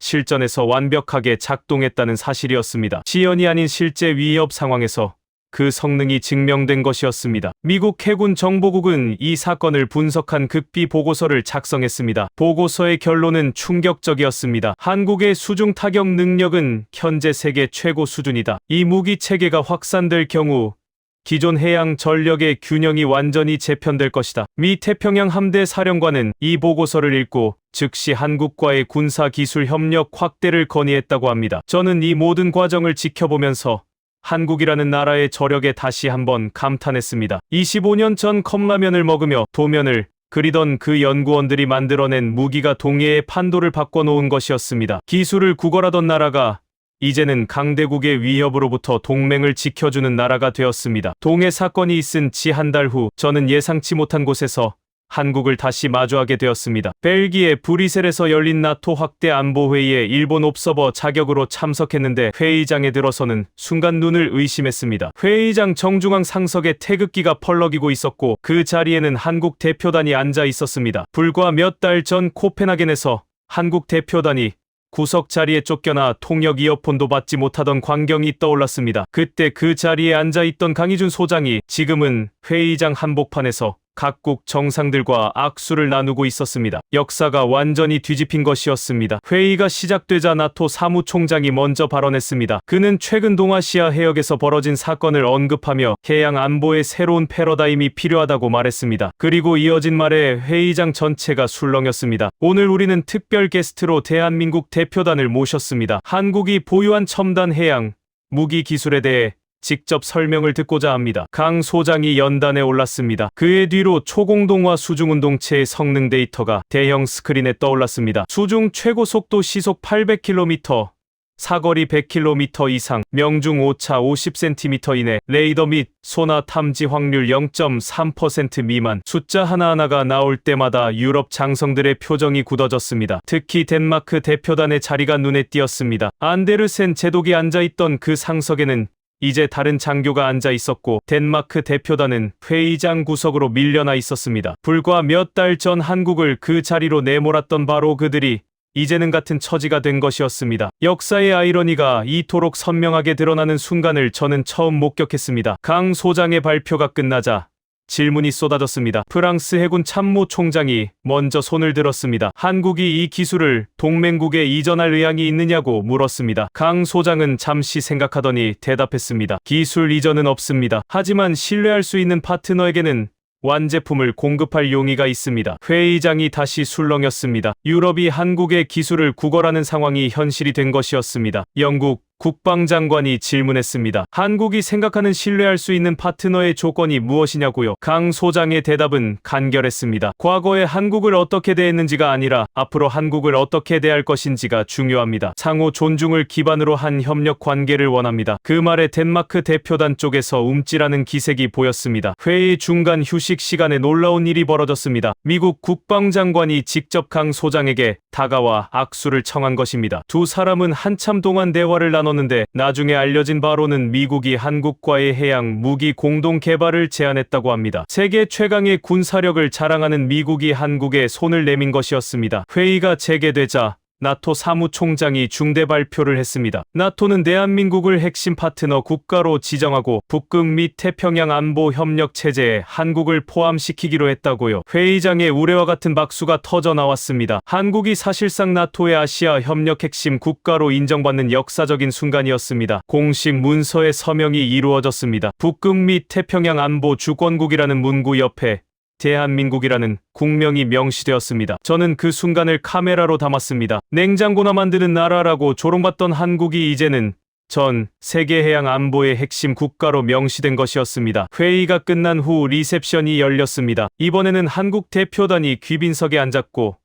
실전에서 완벽하게 작동했다는 사실이었습니다. 지연이 아닌 실제 위협 상황에서 그 성능이 증명된 것이었습니다. 미국 해군 정보국은 이 사건을 분석한 극비 보고서를 작성했습니다. 보고서의 결론은 충격적이었습니다. 한국의 수중 타격 능력은 현재 세계 최고 수준이다. 이 무기 체계가 확산될 경우 기존 해양 전력의 균형이 완전히 재편될 것이다. 미 태평양 함대 사령관은 이 보고서를 읽고 즉시 한국과의 군사 기술 협력 확대를 건의했다고 합니다. 저는 이 모든 과정을 지켜보면서 한국이라는 나라의 저력에 다시 한번 감탄했습니다. 25년 전 컵라면을 먹으며 도면을 그리던 그 연구원들이 만들어낸 무기가 동해의 판도를 바꿔놓은 것이었습니다. 기술을 구걸하던 나라가 이제는 강대국의 위협으로부터 동맹을 지켜주는 나라가 되었습니다. 동해 사건이 있은 지 한 달 후 저는 예상치 못한 곳에서 한국을 다시 마주하게 되었습니다. 벨기에 브뤼셀에서 열린 나토 확대 안보회의에 일본 옵서버 자격으로 참석했는데 회의장에 들어서는 순간 눈을 의심했습니다. 회의장 정중앙 상석에 태극기가 펄럭이고 있었고 그 자리에는 한국 대표단이 앉아 있었습니다. 불과 몇 달 전 코펜하겐에서 한국 대표단이 구석 자리에 쫓겨나 통역 이어폰도 받지 못하던 광경이 떠올랐습니다. 그때 그 자리에 앉아있던 강희준 소장이 지금은 회의장 한복판에서 각국 정상들과 악수를 나누고 있었습니다. 역사가 완전히 뒤집힌 것이었습니다. 회의가 시작되자 나토 사무총장이 먼저 발언했습니다. 그는 최근 동아시아 해역에서 벌어진 사건을 언급하며 해양 안보의 새로운 패러다임이 필요하다고 말했습니다. 그리고 이어진 말에 회의장 전체가 술렁였습니다. 오늘 우리는 특별 게스트로 대한민국 대표단을 모셨습니다. 한국이 보유한 첨단 해양 무기 기술에 대해 직접 설명을 듣고자 합니다. 강 소장이 연단에 올랐습니다. 그의 뒤로 초공동화 수중운동체의 성능 데이터가 대형 스크린에 떠올랐습니다. 수중 최고 속도 시속 800km, 사거리 100km 이상, 명중 오차 50cm 이내, 레이더 및 소나 탐지 확률 0.3% 미만. 숫자 하나하나가 나올 때마다 유럽 장성들의 표정이 굳어졌습니다. 특히 덴마크 대표단의 자리가 눈에 띄었습니다. 안데르센 제독이 앉아있던 그 상석에는 이제 다른 장교가 앉아 있었고, 덴마크 대표단은 회의장 구석으로 밀려나 있었습니다. 불과 몇 달 전 한국을 그 자리로 내몰았던 바로 그들이 이제는 같은 처지가 된 것이었습니다. 역사의 아이러니가 이토록 선명하게 드러나는 순간을 저는 처음 목격했습니다. 강 소장의 발표가 끝나자 질문이 쏟아졌습니다. 프랑스 해군 참모 총장이 먼저 손을 들었습니다. 한국이 이 기술을 동맹국에 이전할 의향이 있느냐고 물었습니다. 강 소장은 잠시 생각하더니 대답했습니다. 기술 이전은 없습니다. 하지만 신뢰할 수 있는 파트너에게는 완제품을 공급할 용의가 있습니다. 회의장이 다시 술렁였습니다. 유럽이 한국의 기술을 구걸하는 상황이 현실이 된 것이었습니다. 영국 국방장관이 질문했습니다. 한국이 생각하는 신뢰할 수 있는 파트너의 조건이 무엇이냐고요? 강 소장의 대답은 간결했습니다. 과거에 한국을 어떻게 대했는지가 아니라 앞으로 한국을 어떻게 대할 것인지가 중요합니다. 상호 존중을 기반으로 한 협력 관계를 원합니다. 그 말에 덴마크 대표단 쪽에서 움찔하는 기색이 보였습니다. 회의 중간 휴식 시간에 놀라운 일이 벌어졌습니다. 미국 국방장관이 직접 강 소장에게 다가와 악수를 청한 것입니다. 두 사람은 한참 동안 대화를 나눴는데 나중에 알려진 바로는 미국이 한국과의 해양 무기 공동 개발을 제안했다고 합니다. 세계 최강의 군사력을 자랑하는 미국이 한국에 손을 내민 것이었습니다. 회의가 재개되자 나토 사무총장이 중대 발표를 했습니다. 나토는 대한민국을 핵심 파트너 국가로 지정하고 북극 및 태평양 안보 협력 체제에 한국을 포함시키기로 했다고요. 회의장에 우레와 같은 박수가 터져 나왔습니다. 한국이 사실상 나토의 아시아 협력 핵심 국가로 인정받는 역사적인 순간이었습니다. 공식 문서의 서명이 이루어졌습니다. 북극 및 태평양 안보 주권국이라는 문구 옆에 대한민국이라는 국명이 명시되었습니다. 저는 그 순간을 카메라로 담았습니다. 냉장고나 만드는 나라라고 조롱받던 한국이 이제는 전 세계 해양 안보의 핵심 국가로 명시된 것이었습니다. 회의가 끝난 후 리셉션이 열렸습니다. 이번에는 한국 대표단이 귀빈석에 앉았고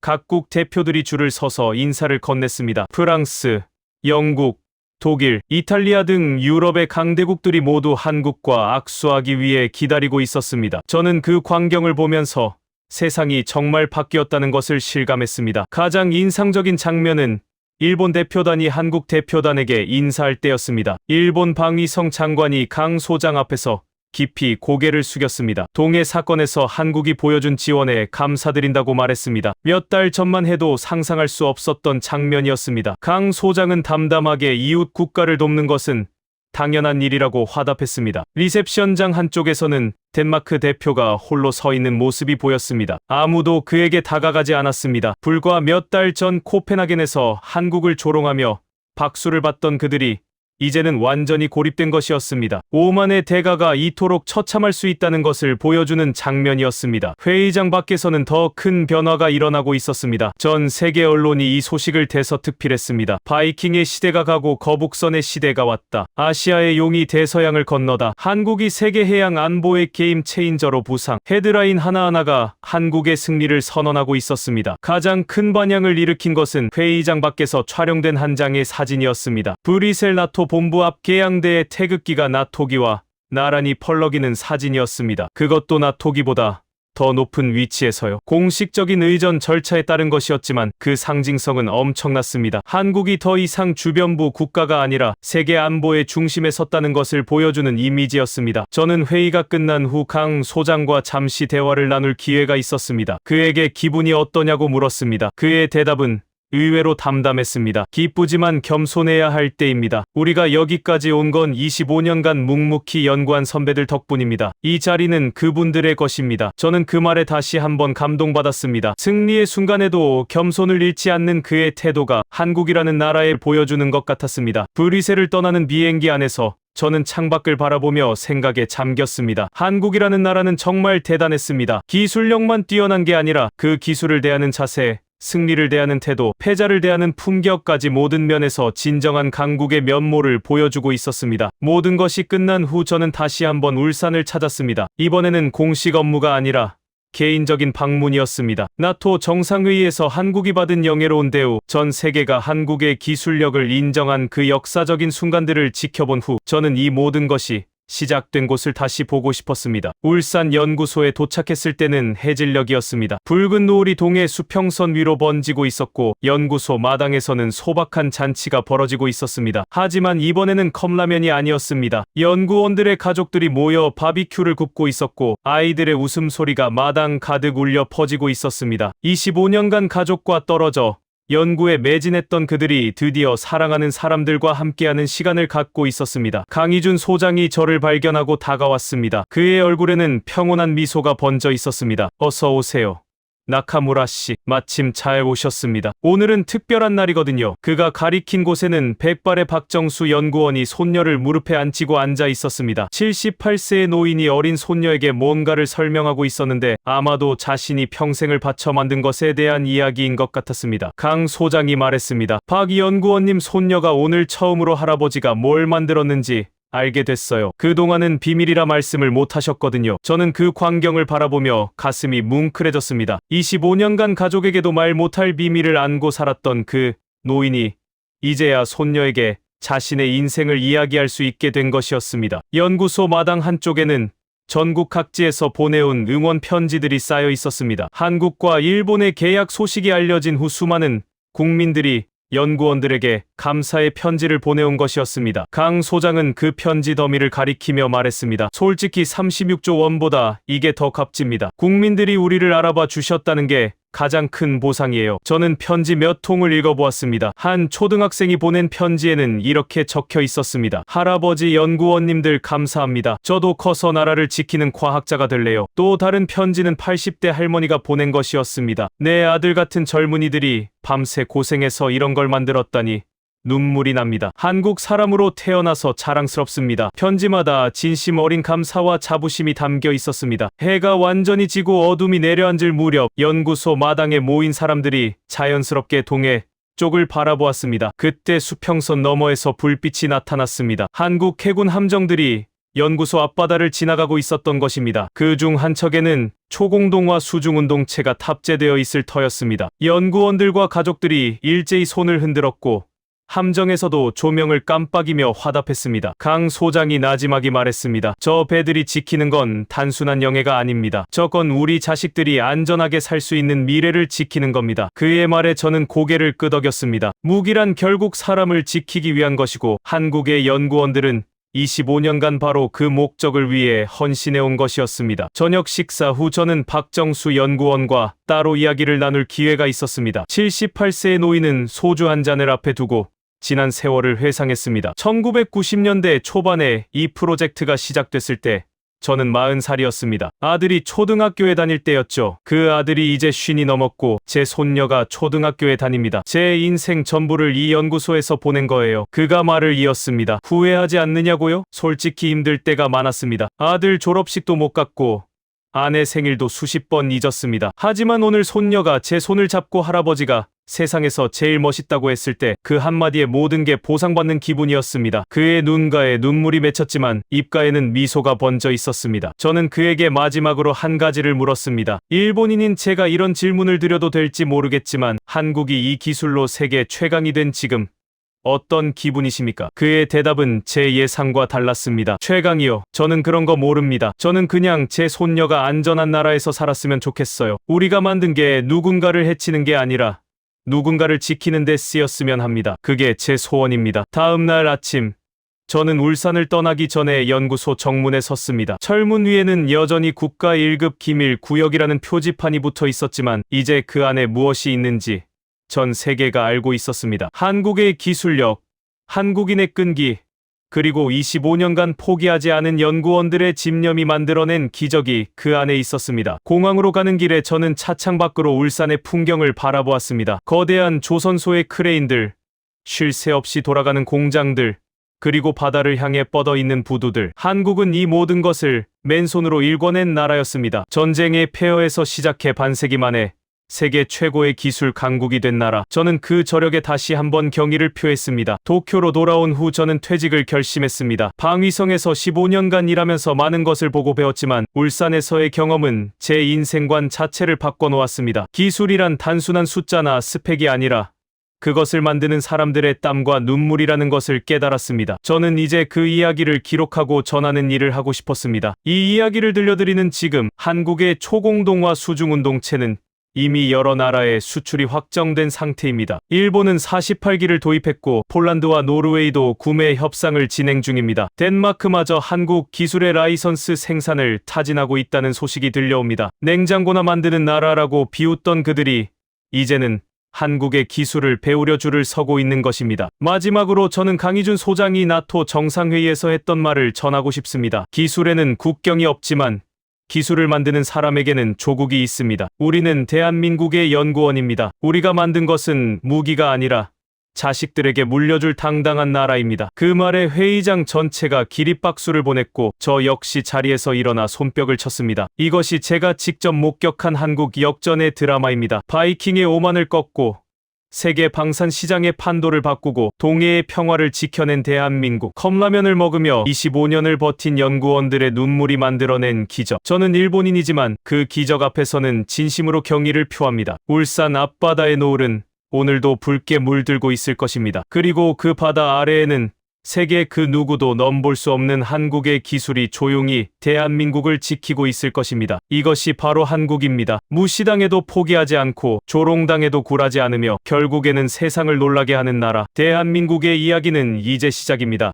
각국 대표들이 줄을 서서 인사를 건넸습니다. 프랑스, 영국, 독일, 이탈리아 등 유럽의 강대국들이 모두 한국과 악수하기 위해 기다리고 있었습니다. 저는 그 광경을 보면서 세상이 정말 바뀌었다는 것을 실감했습니다. 가장 인상적인 장면은 일본 대표단이 한국 대표단에게 인사할 때였습니다. 일본 방위성 장관이 강 소장 앞에서 깊이 고개를 숙였습니다. 동해 사건에서 한국이 보여준 지원에 감사드린다고 말했습니다. 몇 달 전만 해도 상상할 수 없었던 장면이었습니다. 강 소장은 담담하게 이웃 국가를 돕는 것은 당연한 일이라고 화답했습니다. 리셉션장 한쪽에서는 덴마크 대표가 홀로 서 있는 모습이 보였습니다. 아무도 그에게 다가가지 않았습니다. 불과 몇 달 전 코펜하겐에서 한국을 조롱하며 박수를 받던 그들이 이제는 완전히 고립된 것이었습니다. 오만의 대가가 이토록 처참할 수 있다는 것을 보여주는 장면이었습니다. 회의장 밖에서는 더 큰 변화가 일어나고 있었습니다. 전 세계 언론이 이 소식을 대서특필했습니다. 바이킹의 시대가 가고 거북선의 시대가 왔다. 아시아의 용이 대서양을 건너다. 한국이 세계 해양 안보의 게임 체인저로 부상. 헤드라인 하나하나가 한국의 승리를 선언하고 있었습니다. 가장 큰 반향을 일으킨 것은 회의장 밖에서 촬영된 한 장의 사진이었습니다. 브뤼셀 나토 본부 앞 개양대의 태극기가 나토기와 나란히 펄럭이는 사진이었습니다. 그것도 나토기보다 더 높은 위치에서요. 공식적인 의전 절차에 따른 것이었지만 그 상징성은 엄청났습니다. 한국이 더 이상 주변부 국가가 아니라 세계 안보의 중심에 섰다는 것을 보여주는 이미지였습니다. 저는 회의가 끝난 후 강 소장과 잠시 대화를 나눌 기회가 있었습니다. 그에게 기분이 어떠냐고 물었습니다. 그의 대답은 의외로 담담했습니다. 기쁘지만 겸손해야 할 때입니다. 우리가 여기까지 온 건 25년간 묵묵히 연구한 선배들 덕분입니다. 이 자리는 그분들의 것입니다. 저는 그 말에 다시 한번 감동받았습니다. 승리의 순간에도 겸손을 잃지 않는 그의 태도가 한국이라는 나라에 보여주는 것 같았습니다. 브뤼셀을 떠나는 비행기 안에서 저는 창밖을 바라보며 생각에 잠겼습니다. 한국이라는 나라는 정말 대단했습니다. 기술력만 뛰어난 게 아니라 그 기술을 대하는 자세, 승리를 대하는 태도, 패자를 대하는 품격까지 모든 면에서 진정한 강국의 면모를 보여주고 있었습니다. 모든 것이 끝난 후 저는 다시 한번 울산을 찾았습니다. 이번에는 공식 업무가 아니라 개인적인 방문이었습니다. 나토 정상회의에서 한국이 받은 영예로운 대우, 전 세계가 한국의 기술력을 인정한 그 역사적인 순간들을 지켜본 후 저는 이 모든 것이 시작된 곳을 다시 보고 싶었습니다. 울산 연구소에 도착했을 때는 해질녘이었습니다. 붉은 노을이 동해 수평선 위로 번지고 있었고 연구소 마당에서는 소박한 잔치가 벌어지고 있었습니다. 하지만 이번에는 컵라면이 아니었습니다. 연구원들의 가족들이 모여 바비큐를 굽고 있었고 아이들의 웃음소리가 마당 가득 울려 퍼지고 있었습니다. 25년간 가족과 떨어져 연구에 매진했던 그들이 드디어 사랑하는 사람들과 함께하는 시간을 갖고 있었습니다. 강희준 소장이 저를 발견하고 다가왔습니다. 그의 얼굴에는 평온한 미소가 번져 있었습니다. 어서 오세요. 나카무라 씨, 마침 잘 오셨습니다. 오늘은 특별한 날이거든요. 그가 가리킨 곳에는 백발의 박정수 연구원이 손녀를 무릎에 앉히고 앉아 있었습니다. 78세의 노인이 어린 손녀에게 뭔가를 설명하고 있었는데 아마도 자신이 평생을 바쳐 만든 것에 대한 이야기인 것 같았습니다. 강 소장이 말했습니다. 박 연구원님 손녀가 오늘 처음으로 할아버지가 뭘 만들었는지 알게 됐어요. 그동안은 비밀이라 말씀을 못하셨거든요. 저는 그 광경을 바라보며 가슴이 뭉클해졌습니다. 25년간 가족에게도 말 못할 비밀을 안고 살았던 그 노인이 이제야 손녀에게 자신의 인생을 이야기할 수 있게 된 것이었습니다. 연구소 마당 한쪽에는 전국 각지에서 보내온 응원 편지들이 쌓여 있었습니다. 한국과 일본의 계약 소식이 알려진 후 수많은 국민들이 연구원들에게 감사의 편지를 보내온 것이었습니다. 강 소장은 그 편지 더미를 가리키며 말했습니다. 솔직히 36조 원보다 이게 더 값집니다. 국민들이 우리를 알아봐 주셨다는 게 가장 큰 보상이에요. 저는 편지 몇 통을 읽어보았습니다. 한 초등학생이 보낸 편지에는 이렇게 적혀 있었습니다. 할아버지 연구원님들 감사합니다. 저도 커서 나라를 지키는 과학자가 될래요. 또 다른 편지는 80대 할머니가 보낸 것이었습니다. 내 아들 같은 젊은이들이 밤새 고생해서 이런 걸 만들었다니 눈물이 납니다. 한국 사람으로 태어나서 자랑스럽습니다. 편지마다 진심 어린 감사와 자부심이 담겨 있었습니다. 해가 완전히 지고 어둠이 내려앉을 무렵 연구소 마당에 모인 사람들이 자연스럽게 동해 쪽을 바라보았습니다. 그때 수평선 너머에서 불빛이 나타났습니다. 한국 해군 함정들이 연구소 앞바다를 지나가고 있었던 것입니다. 그 중 한 척에는 초공동화 수중운동체가 탑재되어 있을 터였습니다. 연구원들과 가족들이 일제히 손을 흔들었고 함정에서도 조명을 깜빡이며 화답했습니다. 강 소장이 나지막이 말했습니다. 저 배들이 지키는 건 단순한 영예가 아닙니다. 저건 우리 자식들이 안전하게 살 수 있는 미래를 지키는 겁니다. 그의 말에 저는 고개를 끄덕였습니다. 무기란 결국 사람을 지키기 위한 것이고 한국의 연구원들은 25년간 바로 그 목적을 위해 헌신해온 것이었습니다. 저녁 식사 후 저는 박정수 연구원과 따로 이야기를 나눌 기회가 있었습니다. 78세의 노인은 소주 한 잔을 앞에 두고 지난 세월을 회상했습니다. 1990년대 초반에 이 프로젝트가 시작됐을 때 저는 40살이었습니다. 아들이 초등학교에 다닐 때였죠. 그 아들이 이제 50이 넘었고 제 손녀가 초등학교에 다닙니다. 제 인생 전부를 이 연구소에서 보낸 거예요. 그가 말을 이었습니다. 후회하지 않느냐고요? 솔직히 힘들 때가 많았습니다. 아들 졸업식도 못 갔고 아내 생일도 수십 번 잊었습니다. 하지만 오늘 손녀가 제 손을 잡고 할아버지가 세상에서 제일 멋있다고 했을 때 그 한마디에 모든 게 보상받는 기분이었습니다. 그의 눈가에 눈물이 맺혔지만 입가에는 미소가 번져 있었습니다. 저는 그에게 마지막으로 한 가지를 물었습니다. 일본인인 제가 이런 질문을 드려도 될지 모르겠지만 한국이 이 기술로 세계 최강이 된 지금 어떤 기분이십니까? 그의 대답은 제 예상과 달랐습니다. 최강이요? 저는 그런 거 모릅니다. 저는 그냥 제 손녀가 안전한 나라에서 살았으면 좋겠어요. 우리가 만든 게 누군가를 해치는 게 아니라 누군가를 지키는 데 쓰였으면 합니다. 그게 제 소원입니다. 다음 날 아침 저는 울산을 떠나기 전에 연구소 정문에 섰습니다. 철문 위에는 여전히 국가 1급 기밀 구역이라는 표지판이 붙어 있었지만 이제 그 안에 무엇이 있는지 전 세계가 알고 있었습니다. 한국의 기술력, 한국인의 끈기, 그리고 25년간 포기하지 않은 연구원들의 집념이 만들어낸 기적이 그 안에 있었습니다. 공항으로 가는 길에 저는 차창 밖으로 울산의 풍경을 바라보았습니다. 거대한 조선소의 크레인들, 쉴 새 없이 돌아가는 공장들, 그리고 바다를 향해 뻗어 있는 부두들. 한국은 이 모든 것을 맨손으로 일궈낸 나라였습니다. 전쟁의 폐허에서 시작해 반세기 만에 세계 최고의 기술 강국이 된 나라. 저는 그 저력에 다시 한번 경의를 표했습니다. 도쿄로 돌아온 후 저는 퇴직을 결심했습니다. 방위성에서 15년간 일하면서 많은 것을 보고 배웠지만 울산에서의 경험은 제 인생관 자체를 바꿔놓았습니다. 기술이란 단순한 숫자나 스펙이 아니라 그것을 만드는 사람들의 땀과 눈물이라는 것을 깨달았습니다. 저는 이제 그 이야기를 기록하고 전하는 일을 하고 싶었습니다. 이 이야기를 들려드리는 지금 한국의 초공동화 수중운동체는 이미 여러 나라에 수출이 확정된 상태입니다. 일본은 48기를 도입했고 폴란드와 노르웨이도 구매 협상을 진행 중입니다. 덴마크마저 한국 기술의 라이선스 생산을 타진하고 있다는 소식이 들려옵니다. 냉장고나 만드는 나라라고 비웃던 그들이 이제는 한국의 기술을 배우려 줄을 서고 있는 것입니다. 마지막으로 저는 강희준 소장이 나토 정상회의에서 했던 말을 전하고 싶습니다. 기술에는 국경이 없지만 기술을 만드는 사람에게는 조국이 있습니다. 우리는 대한민국의 연구원입니다. 우리가 만든 것은 무기가 아니라 자식들에게 물려줄 당당한 나라입니다. 그 말에 회의장 전체가 기립박수를 보냈고 저 역시 자리에서 일어나 손뼉을 쳤습니다. 이것이 제가 직접 목격한 한국 역전의 드라마입니다. 바이킹의 오만을 꺾고 세계 방산 시장의 판도를 바꾸고 동해의 평화를 지켜낸 대한민국. 컵라면을 먹으며 25년을 버틴 연구원들의 눈물이 만들어낸 기적. 저는 일본인이지만 그 기적 앞에서는 진심으로 경의를 표합니다. 울산 앞바다의 노을은 오늘도 붉게 물들고 있을 것입니다. 그리고 그 바다 아래에는 세계 그 누구도 넘볼 수 없는 한국의 기술이 조용히 대한민국을 지키고 있을 것입니다. 이것이 바로 한국입니다. 무시당해도 포기하지 않고 조롱당해도 굴하지 않으며 결국에는 세상을 놀라게 하는 나라. 대한민국의 이야기는 이제 시작입니다.